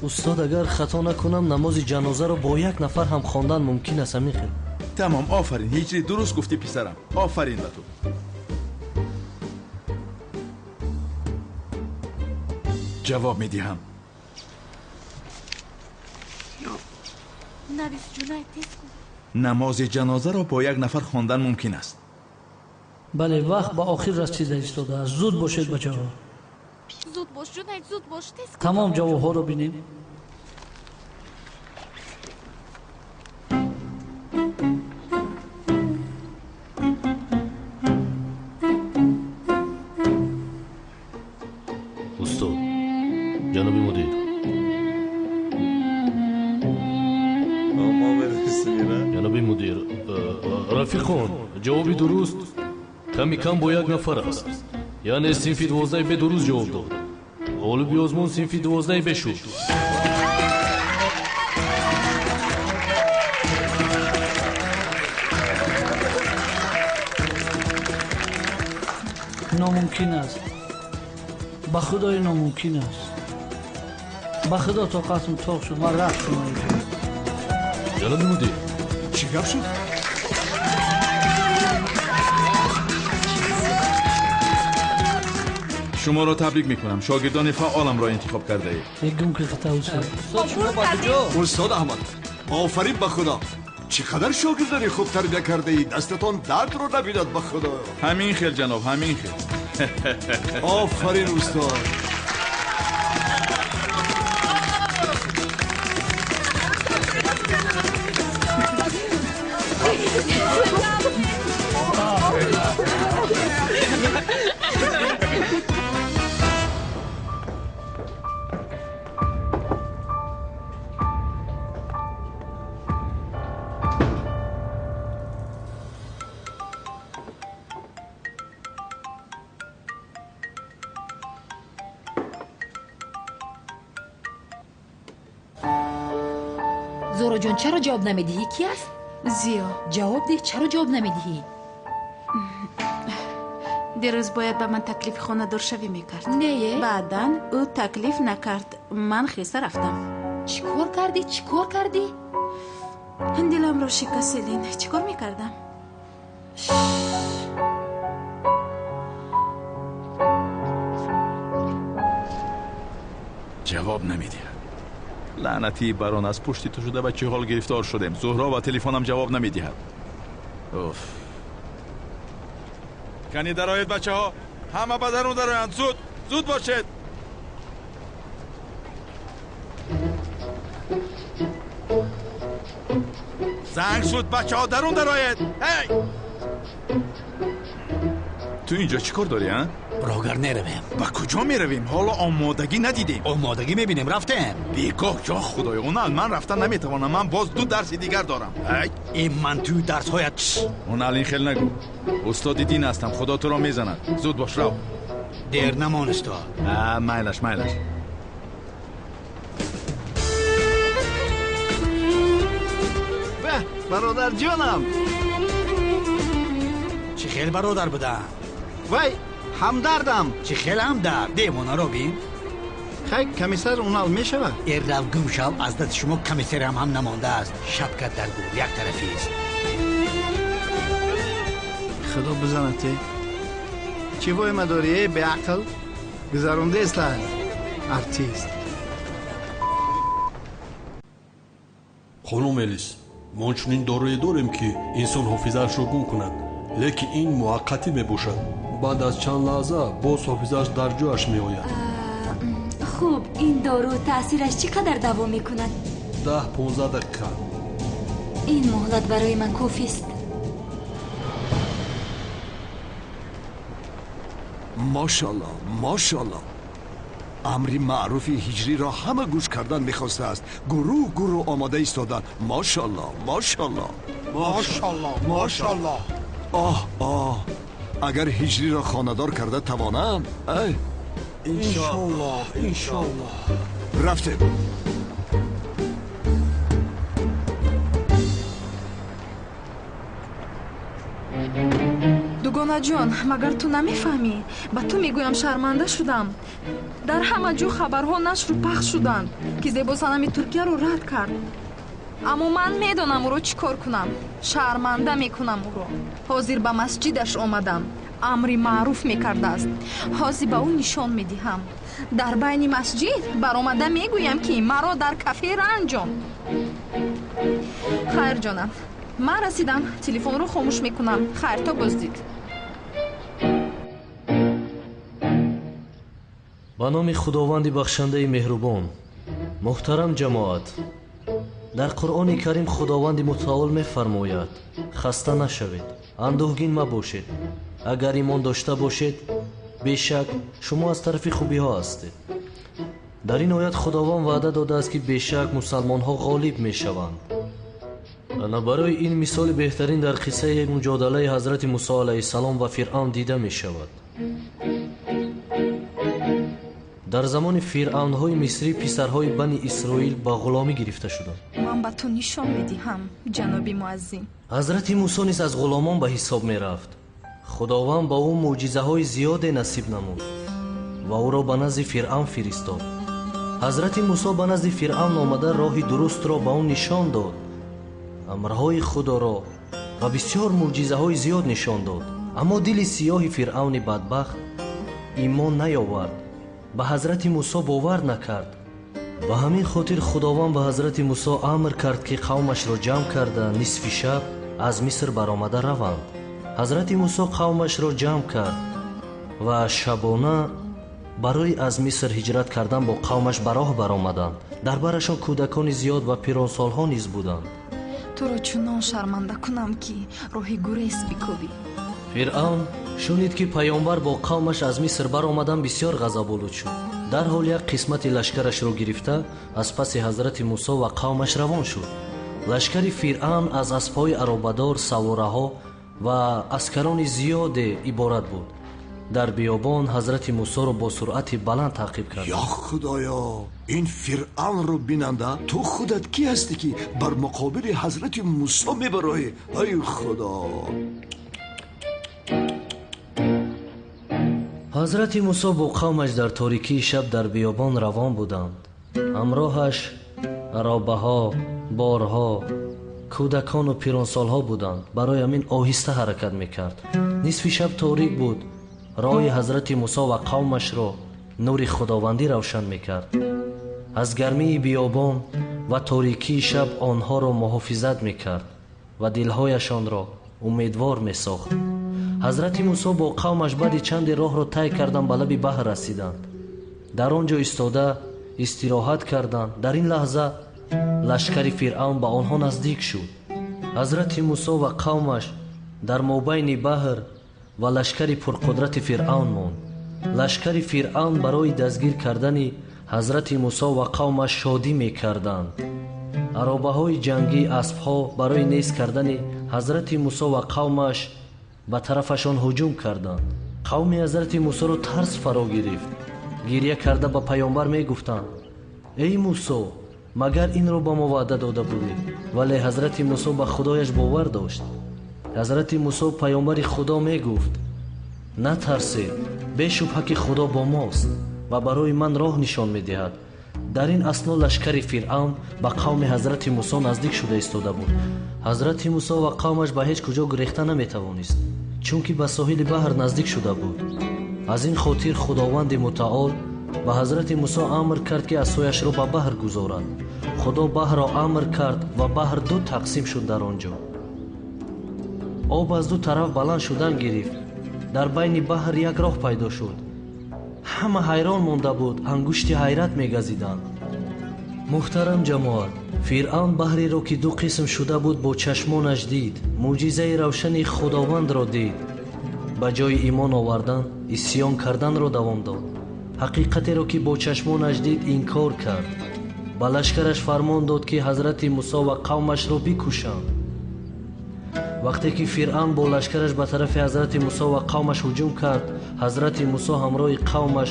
استاد اگر خطا نکنم نماز جنازه رو با یک نفر هم خواندن ممکن است. میخوام. تمام، آفرین هجری، درست گفتی پسرم. آفرین به تو. جواب میدیم. نویس جونای تیز کن. نماز جنازه را با یک نفر خواندن ممکن است. бале вақт ба охир расида истодааст. зуд бошед бачаҳо. зуд бош ҷунайд, зуд бош, тез кун. тамом ҷавобҳоро бинем. устод, ҷаноби мудир. ҷаноби мудир, рафиқон, ҷавоби дуруст کمی کم با یک نفر است. یعنی صنفی 12 به درست جواب داد. غالبی آزمون صنفی 12 بشد. ناممکن است. به خدای ناممکن است. به خدا طاقتم تاق شد. من رفتم اینجا. جناب مدیر چی گپ شد؟ شما را تبریک میکنم. شاگردان فعالم را انتخاب کرده اید. میگم که خطا استاد. استاد احمد آفرین به خدا. چقدر شاگردانی خوب تربیت کرده اید. دستتان درد رو نبیند به خدا. همین خیل جناب، همین خیل. آفرین استاد. زورا جان چرا جواب نمیدهی؟ کی است؟ زیا. جواب ده. چرا جواب نمیدهی؟ دیروز باید به من تکلیف خانه دار شوی میکرد. نه. بعداً او تکلیف نکرد. من خیسه رفتم. چیکار کردی؟ چیکار کردی؟ دلم رو شکستین. چیکار میکردم؟ جواب نمیدی. لعنتی بران از پشتی تو شده و چه حال گرفتار شدیم. زهرا و تلفنم جواب نمیدهد. اوف. کنی درآید بچه ها. همه به درون درآیند. زود باشید. زنگ شد بچه ها، درون درآیید. هی تو اینجا چی کار داری ها؟ راگر نرویم. با کجا میرویم؟ حالا آمادگی ندیدیم. آمادگی میبینیم رفتیم. بیگاه جا خدای اونال من رفتن نمیتوانم. من باز 2 درس دیگر دارم. این من توی درس هایت اونال این خیل نگو. استاد دین هستم. خدا تو را میزند. زود باش رو. دیر نمان استاد. مایلش برادر جانم. چی خیل برادر بودم؟ وای همدردم. چی خیل همدرد؟ دیمونا رو بین. خیلی کمیسر اونال می شود. این رو گم شو. از دست شما کمیسر هم نمانده است. شبکت در گور یک طرفی است. خدا بزنته. چی وای مداریه به عقل گذرونده است ارتیست. خانم الیس، ما چنین دارای داریم که انسان حافظه‌اش رو گم کند، لیکن این موقتی میباشد. بعد از چند لحظه باز حافظه‌اش در جایش میآید. خوب این دارو تاثیرش چقدر دوام میکند؟ 10-15 دقیقه. این مهلت برای من کافی است. ماشاءالله امری معروف هجری را همه گوش کردن میخواسته است. گروه آماده ایستادن. ماشاءالله آه اگر هجری را خانه‌دار کرده توانم. انشالله رفتیم. дугона ҷон, магар ту намефаҳмӣ? ба ту мегӯям шарманда шудам. дар ҳама ҷо хабарҳо нашру пахш шуданд ки зебосанами туркияро рад кард. аммо ман медонам ӯро чӣ кор кунам. шарманда мекунам ӯро. ҳозир ба масҷидаш омадам. амри маъруф мекардааст. ҳозир ба ӯ нишон медиҳам. дар байни масҷид баромада мегӯям ки маро дар кафе ранҷон. хайр ҷонам, ман расидам. телефонро хомӯш мекунам. хайр, то боздид. ба номи худованди бахшандаи меҳрубон. муҳтарам ҷамоат, дар қуръони карим худованди мутаол мефармояд: хаста нашавед, андӯҳгин мабошед. агар имон дошта бошед, бешак шумо аз тарафи хубиҳо ҳастед. дар ин оят худованд ваъда додааст ки бешак мусалмонҳо ғолиб мешаванд. ана барои ин мисоли беҳтарин дар қиссаи муҷодалаи ҳазрати мусо алайҳиссалом ва фиръавн дида мешавад. дар замони фиръавнҳои мисрӣ писарҳои бани исроил ба ғуломӣ гирифта шуданд. ман ба ту нишон медиҳам, ҷаноби муаззин. ҳазрати мусо низ аз ғуломон ба ҳисоб мерафт. худованд ба ӯ мӯъҷизаҳои зиёде насиб намуд ва ӯро ба назди фиръавн фиристод. ҳазрати мусо ба назди фиръавн омада роҳи дурустро ба ӯ нишон дод, амрҳои худоро ва бисёр мӯъҷизаҳои зиёд нишон дод. аммо дили сиёҳи фиръавни бадбахт имон наёвард, ба ҳазрати мусо бовар накард. ба ҳамин хотир худованд ба ҳазрати мусо амр кард ки қавмашро ҷамъ карда нисфи шаб аз миср баромада раванд. ҳазрати мусо қавмашро ҷамъ кард ва шабона барои аз миср ҳиҷрат кардан бо қавмаш ба роҳ баромаданд. дар барашон кӯдакони зиёд ва пиронсолҳо низ буданд. туро чунон шарманда кунам ки роҳи гурез бикӯбӣ. фиръавн шунид ки паёмбар бо қавмаш аз миср баромадан бисёр ғазаболуд шуд. дарҳол як қисмати лашкарашро гирифта аз паси ҳазрати мусо ва қавмаш равон шуд. лашкари фиръавн аз аспҳои аробадор, савораҳо ва аскарони зиёде иборат буд. дар биёбон ҳазрати мусоро бо суръати баланд таъқиб кард. Я худоё, ин фиръавнро бинанда ту худат кӣ ҳастӣ ки бар муқобили ҳазрати мусо мебароӣ? ай худо! ҳазрати мусо бо қавмаш дар торикии шаб дар биёбон равон буданд. ҳамроҳаш аробаҳо, борҳо, кӯдакону пиронсолҳо буданд. барои ҳамин оҳиста ҳаракат мекард. нисфи шаб торик буд. роҳи ҳазрати мусо ва қавмашро нури худовандӣ равшан мекард. аз гармии биёбон ва торикии шаб онҳоро муҳофизат мекард ва дилҳояшонро умедвор месохт. ҳазрати мусо бо қавмаш баъди чанде роҳро тай кардан ба лаби баҳр расиданд. дар он ҷо истода истироҳат карданд. дар ин лаҳза лашкари фиръавн ба онҳо наздик шуд. ҳазрати мусо ва қавмаш дар мобайни баҳр ва лашкари пурқудрати фиръавн монд. лашкари фиръавн барои дастгир кардани ҳазрати мусо ва қавмаш шодӣ мекарданд. аробаҳои ҷангӣ, аспҳо барои нест кардани ҳазрати мусо ва қавмаш ба тарафашон ҳуҷум карданд. қавми ҳазрати мусоро тарс фаро гирифт. гирья карда ба паёмбар мегуфтанд: эй мусо, магар инро ба мо ваъда дода будӣ? вале ҳазрати мусо ба худояш бовар дошт. ҳазрати мусо паёмбари худо мегуфт: натарсед, бешубҳа ки худо бо мост ва барои ман роҳ нишон медиҳад. дар ин асно лашкари фиръавн ба қавми ҳазрати мусо наздик шуда истода буд. ҳазрати мусо ва қавмаш ба ҳеҷ куҷо гурехта наметавонист, чунки ба соҳили баҳр наздик шуда буд. аз ин хотир худованди мутаол ба ҳазрати мусо амр кард ки асояшро ба баҳр гузорад. худо баҳрро амр кард ва баҳр ду тақсим шуд. дар он ҷо об аз ду тараф баланд шудан гирифт. дар байни баҳр як роҳ пайдо шуд. ҳама ҳайрон монда буд, ангушти ҳайрат мегазиданд. муҳтарам ҷамоат, фиръавн баҳреро ки ду қисм шуда буд бо чашмонаш дид. мӯъҷизаи равшани худовандро дид. ба ҷои имон овардан исьён карданро давом дод. ҳақиқатеро ки бо чашмонаш дид инкор кард. ба лашкараш фармон дод ки ҳазрати мусо ва қавмашро бикушанд. вақте ки фиръавн бо лашкараш ба тарафи ҳазрати мусо ва қавмаш ҳуҷум кард, ҳазрати мусо ҳамроҳи қавмаш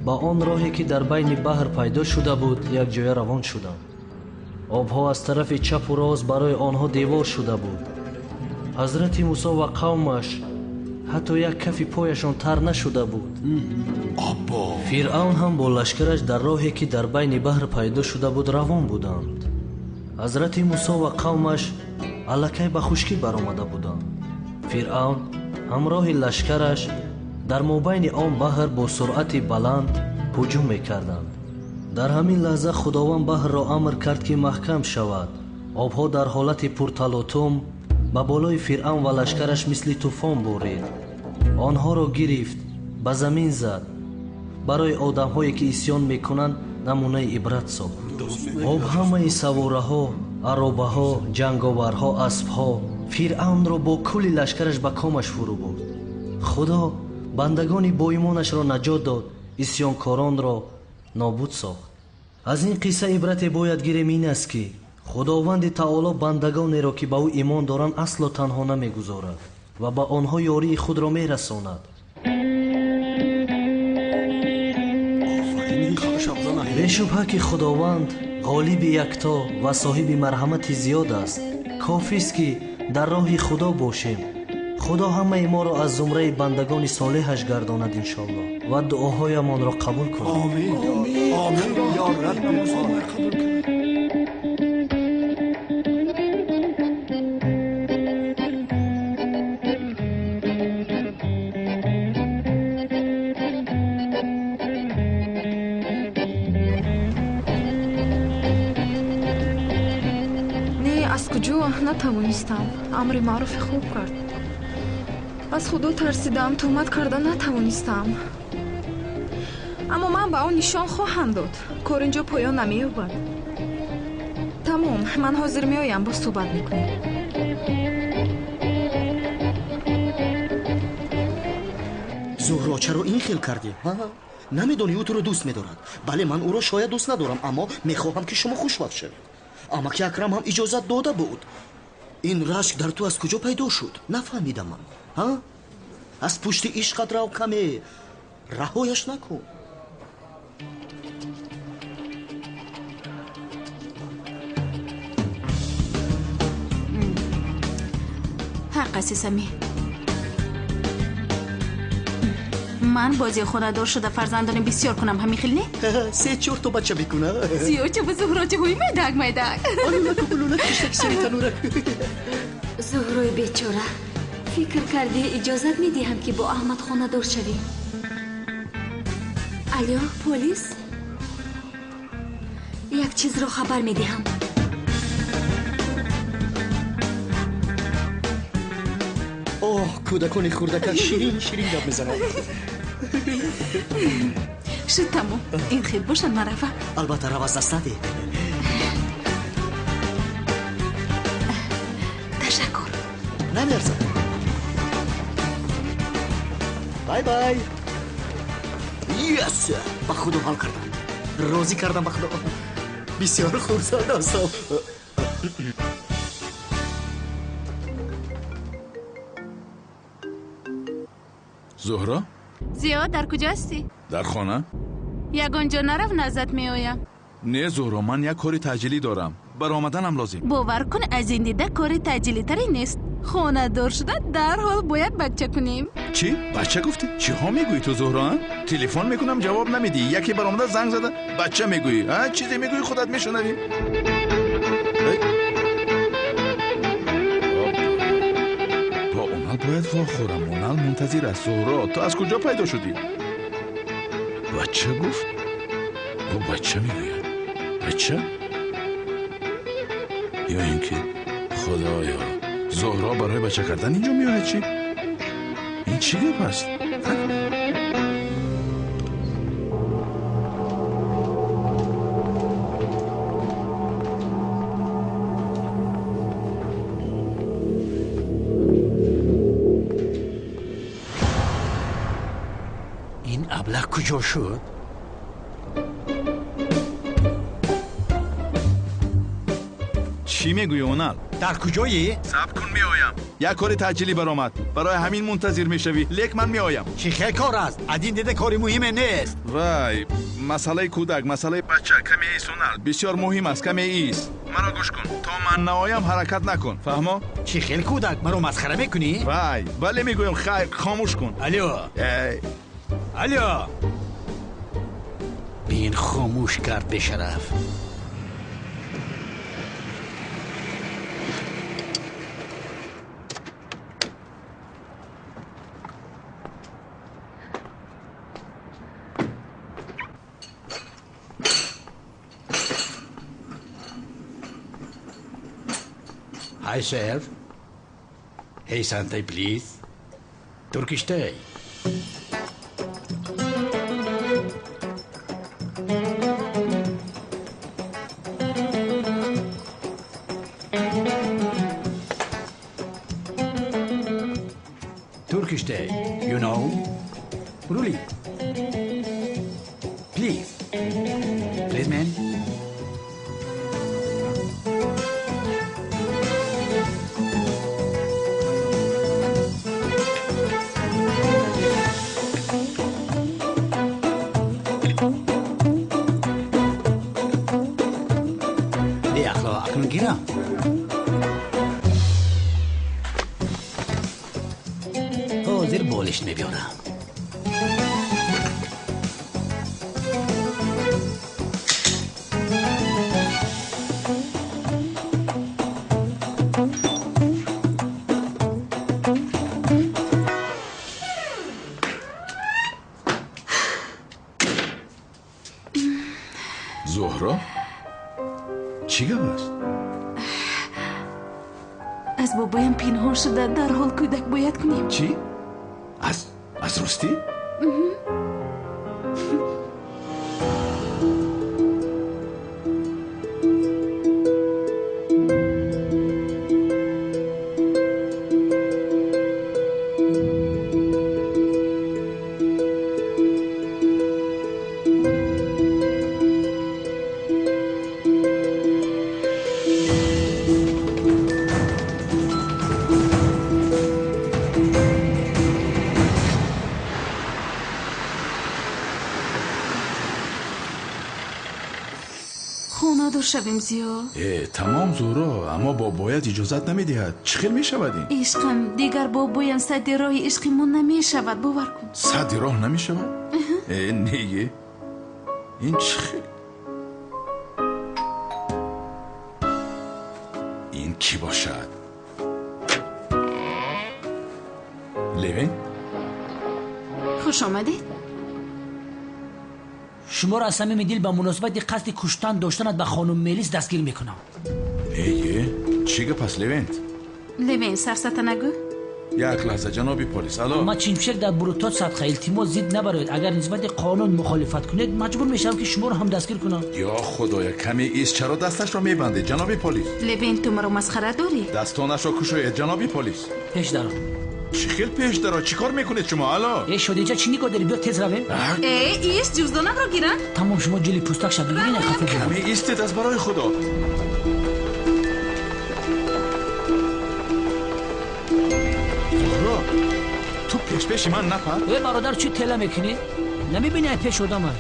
ба он роҳе ки дар байни баҳр пайдо шуда буд якҷоя равон шуданд. обҳо аз тарафи чапу рост барои онҳо девор шуда буд. ҳазрати мусо ва қавмаш ҳатто як кафи пояшон тар нашуда буд. фиръавн ҳам бо лашкараш дар роҳе ки дар байни баҳр пайдо шуда буд равон буданд. ҳазрати мусо ва қавмаш аллакай ба хушкӣ баромада буданд. фиръавн ҳамроҳи лашкараш дар мобайни он баҳр бо суръати баланд ҳуҷум мекарданд. дар ҳамин лаҳза худованд баҳрро амр кард ки маҳкам шавад. обҳо дар ҳолати пурталотум ба болои фиръавн ва лашкараш мисли тӯфон борид. онҳоро гирифт, ба замин зад. барои одамҳое ки исьён мекунанд намунаи ибрат сохт. об ҳамаи савораҳо, аробаҳо, ҷанговарҳо, аспҳо фиръавнро бо кӯли лашкараш ба комаш фурӯ бурд. худо бандагони боимонашро наҷот дод, исьёнкоронро нобуд сохт. аз ин қисса ибрате бояд гирем ин аст ки худованди таоло бандагонеро ки ба ӯ имон доранд асло танҳо намегузорад ва ба онҳо ёрии худро мерасонад. бешубҳа ки худованд ғолиби якто ва соҳиби марҳамати зиёд аст. кофист ки дар роҳи худо бошем. خدا همه ما را از زمره بندگان صالحش گرداند انشالله و دعاهایمان را قبول کند. آمین آمین یا رب العالمین. نتوانستم امر معروف خوب کرد. از خدا ترسیدم، تهمت کرده نتوانستم. اما من به آن نشان خواهم داد. کار اینجا پایان نمی‌یابد. تمام، من حاضر میآیم، با صحبت میکنیم. زهرا چرا این خیل کردی؟ نمیدونی او تو رو دوست میدارد. بله من او را شاید دوست ندارم، اما میخواهم که شما خوشبخت شوید. اما که اکرم هم اجازت داده بود. این رشک در تو از کجا پیدا شد؟ نفهمیدم من. ها؟ از پشت عشقت رو کمی رهایش نکن. حق است سمی. من بازی خونه دار شده فرزندان بسیار کنم همین خیلی نه؟ 3-4 تا بچه بکنه. زیاد به زهرا چه هوی میدک. بلولک کشتک سری تنورک. زهرای بیچاره فکر کردی اجازت میدیم که با احمد خانه دار شویم؟ الیا پلیس یک چیز رو خبر میدهم. اوه کودکان خوردکان شیرین شیرین داد میزنم. شد تمام. این خیلی باشن مرفا. البته رو از دسته دی. تشکر. نمیرزم. بای بای. یس با خودم حال کردم. راضی کردم با خودم. بسیار خورسند هستم. زهرا؟ زیاد در کجا هستی؟ در خانه؟ یگانجا نرف نزد می آیم. نه زهرا، من یک کاری تاجیلی دارم. برآمدنم لازم. باور کن از این دیده کاری تاجیلی تری نیست. خانه دار شده در حال باید بچه کنیم. چی؟ بچه گفتی؟ چی ها میگویی تو زهرا؟ تلفن میکنم جواب نمیدی. یکی برآمده زنگ زده بچه میگویی. چیزی میگویی خودت میشنوی؟ با اونال باید واخورم. اونال منتظر است. زهرا تو از کجا پیدا شدی؟ بچه گفت؟ او بچه میگوید. بچه؟ یا اینکه خدایا زهرا برای بچه کردن اینجا میاد چی؟ این چی گپ است؟ این ابله کجا شد؟ چی میگوی اونال؟ در کجایی؟ صبر کن میایم. یک کاری تاجیلی برآمد. برای همین منتظر میشوی. لیک من میایم. چی خیلی کار است؟ ادین دیده کاری مهمه نیست. وای مسئله کودک، مسئله بچه کمی ایست اونال. بسیار مهم است. کمی ایست. مرا گوش کن. تا من نایم حرکت نکن. فهمو؟ چی خیلی کودک مرا مسخره میکنی؟ وای بله میگویم. خیر خاموش کن. الو الو بین خاموش کرد به شرف. Hi, sir. Hey, Santa, please. Turkish tea. Turkish tea, you know? Really? Please. Please, man. زهرا چی گپ است؟ از بابایم پنهان شده در حال کودک باید کنیم. چی؟ از راستی؟ شویم زیا. تمام زورا، اما باید اجازت نمیدهد. چی خیل میشود این؟ عشقم دیگر بابایم صد راه عشقمون نمیشود، باور کن. صد راه نمیشود؟ نیگه این چی خیل؟ این کی باشد؟ لیوین؟ خوش آمدید. شما را از صمیم دل به مناسبت قصد کشتن داشتنت به خانم میلیس دستگیر میکنم. چی گپ لیوین؟ لیوین سرسته نگو. یک لحظه جناب پلیس. الو ما چیمشک در بروتات صدقه التماس زید نبرید. اگر نسبت قانون مخالفت کنید مجبور میشم که شما را هم دستگیر کنم. یا خدایا کمی ایست، چرا دستش را میبنده جناب پلیس؟ لیوین تو مرا مسخره داری؟ دستانش را کشوید جناب پلیس. پیش درو. چی خیل پیش درو؟ چیکار میکنید شما؟ الو شدیجا چی نگاه داری؟ بیا تیز رویم. ایست جزدانم رو گیرن. تمام شما جلی پوستک شد بگیرین خفه کنم. کمی ایستید از برای خدا. زهرا تو پیش من نپر. برادر چی تله میکنی؟ نمیبینی پیش شدم من.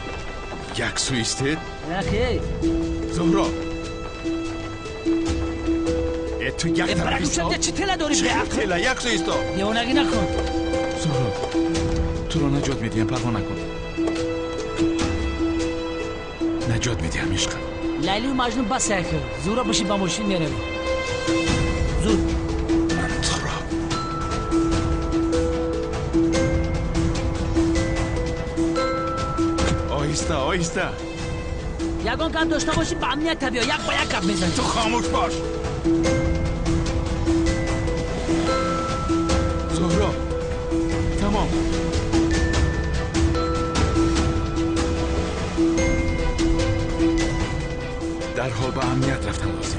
یک سو ایستید. یکی زهرا تو یک طرف ایستا. چی تله داری؟ چی تله؟ یک سو ایستا. دیوانگی نکن. زهرا تو رو نجات میدیم، پروا نکن. نجات میدیم عشقم. لیلی و مجنون بس یک زورا باشی با ماشین میروی. زود من تو را آهسته یکان کم داشته باشی به امنیت بیا. یک با یک کم میزنی. تو خاموش باش. زهرا تمام. در حال به امنیت رفتن لازم.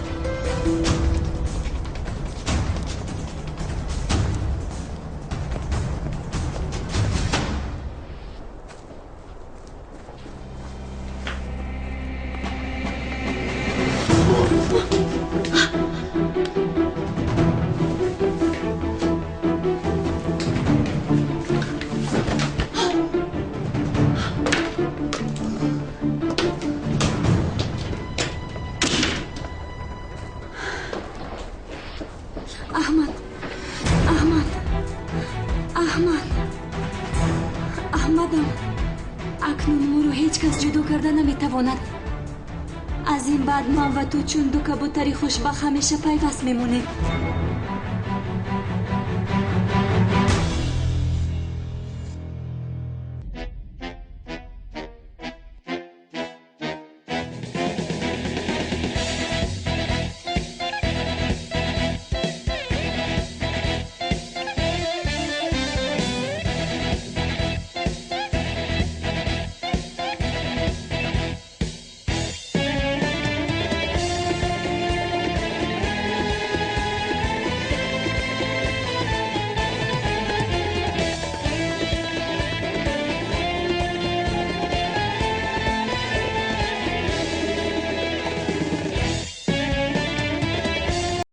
احمدم اکنون ما رو هیچ کس جدا کرده نمیتواند. از این بعد من و تو چون دو کبوتری خوشبخت همیشه پیوست میمونیم.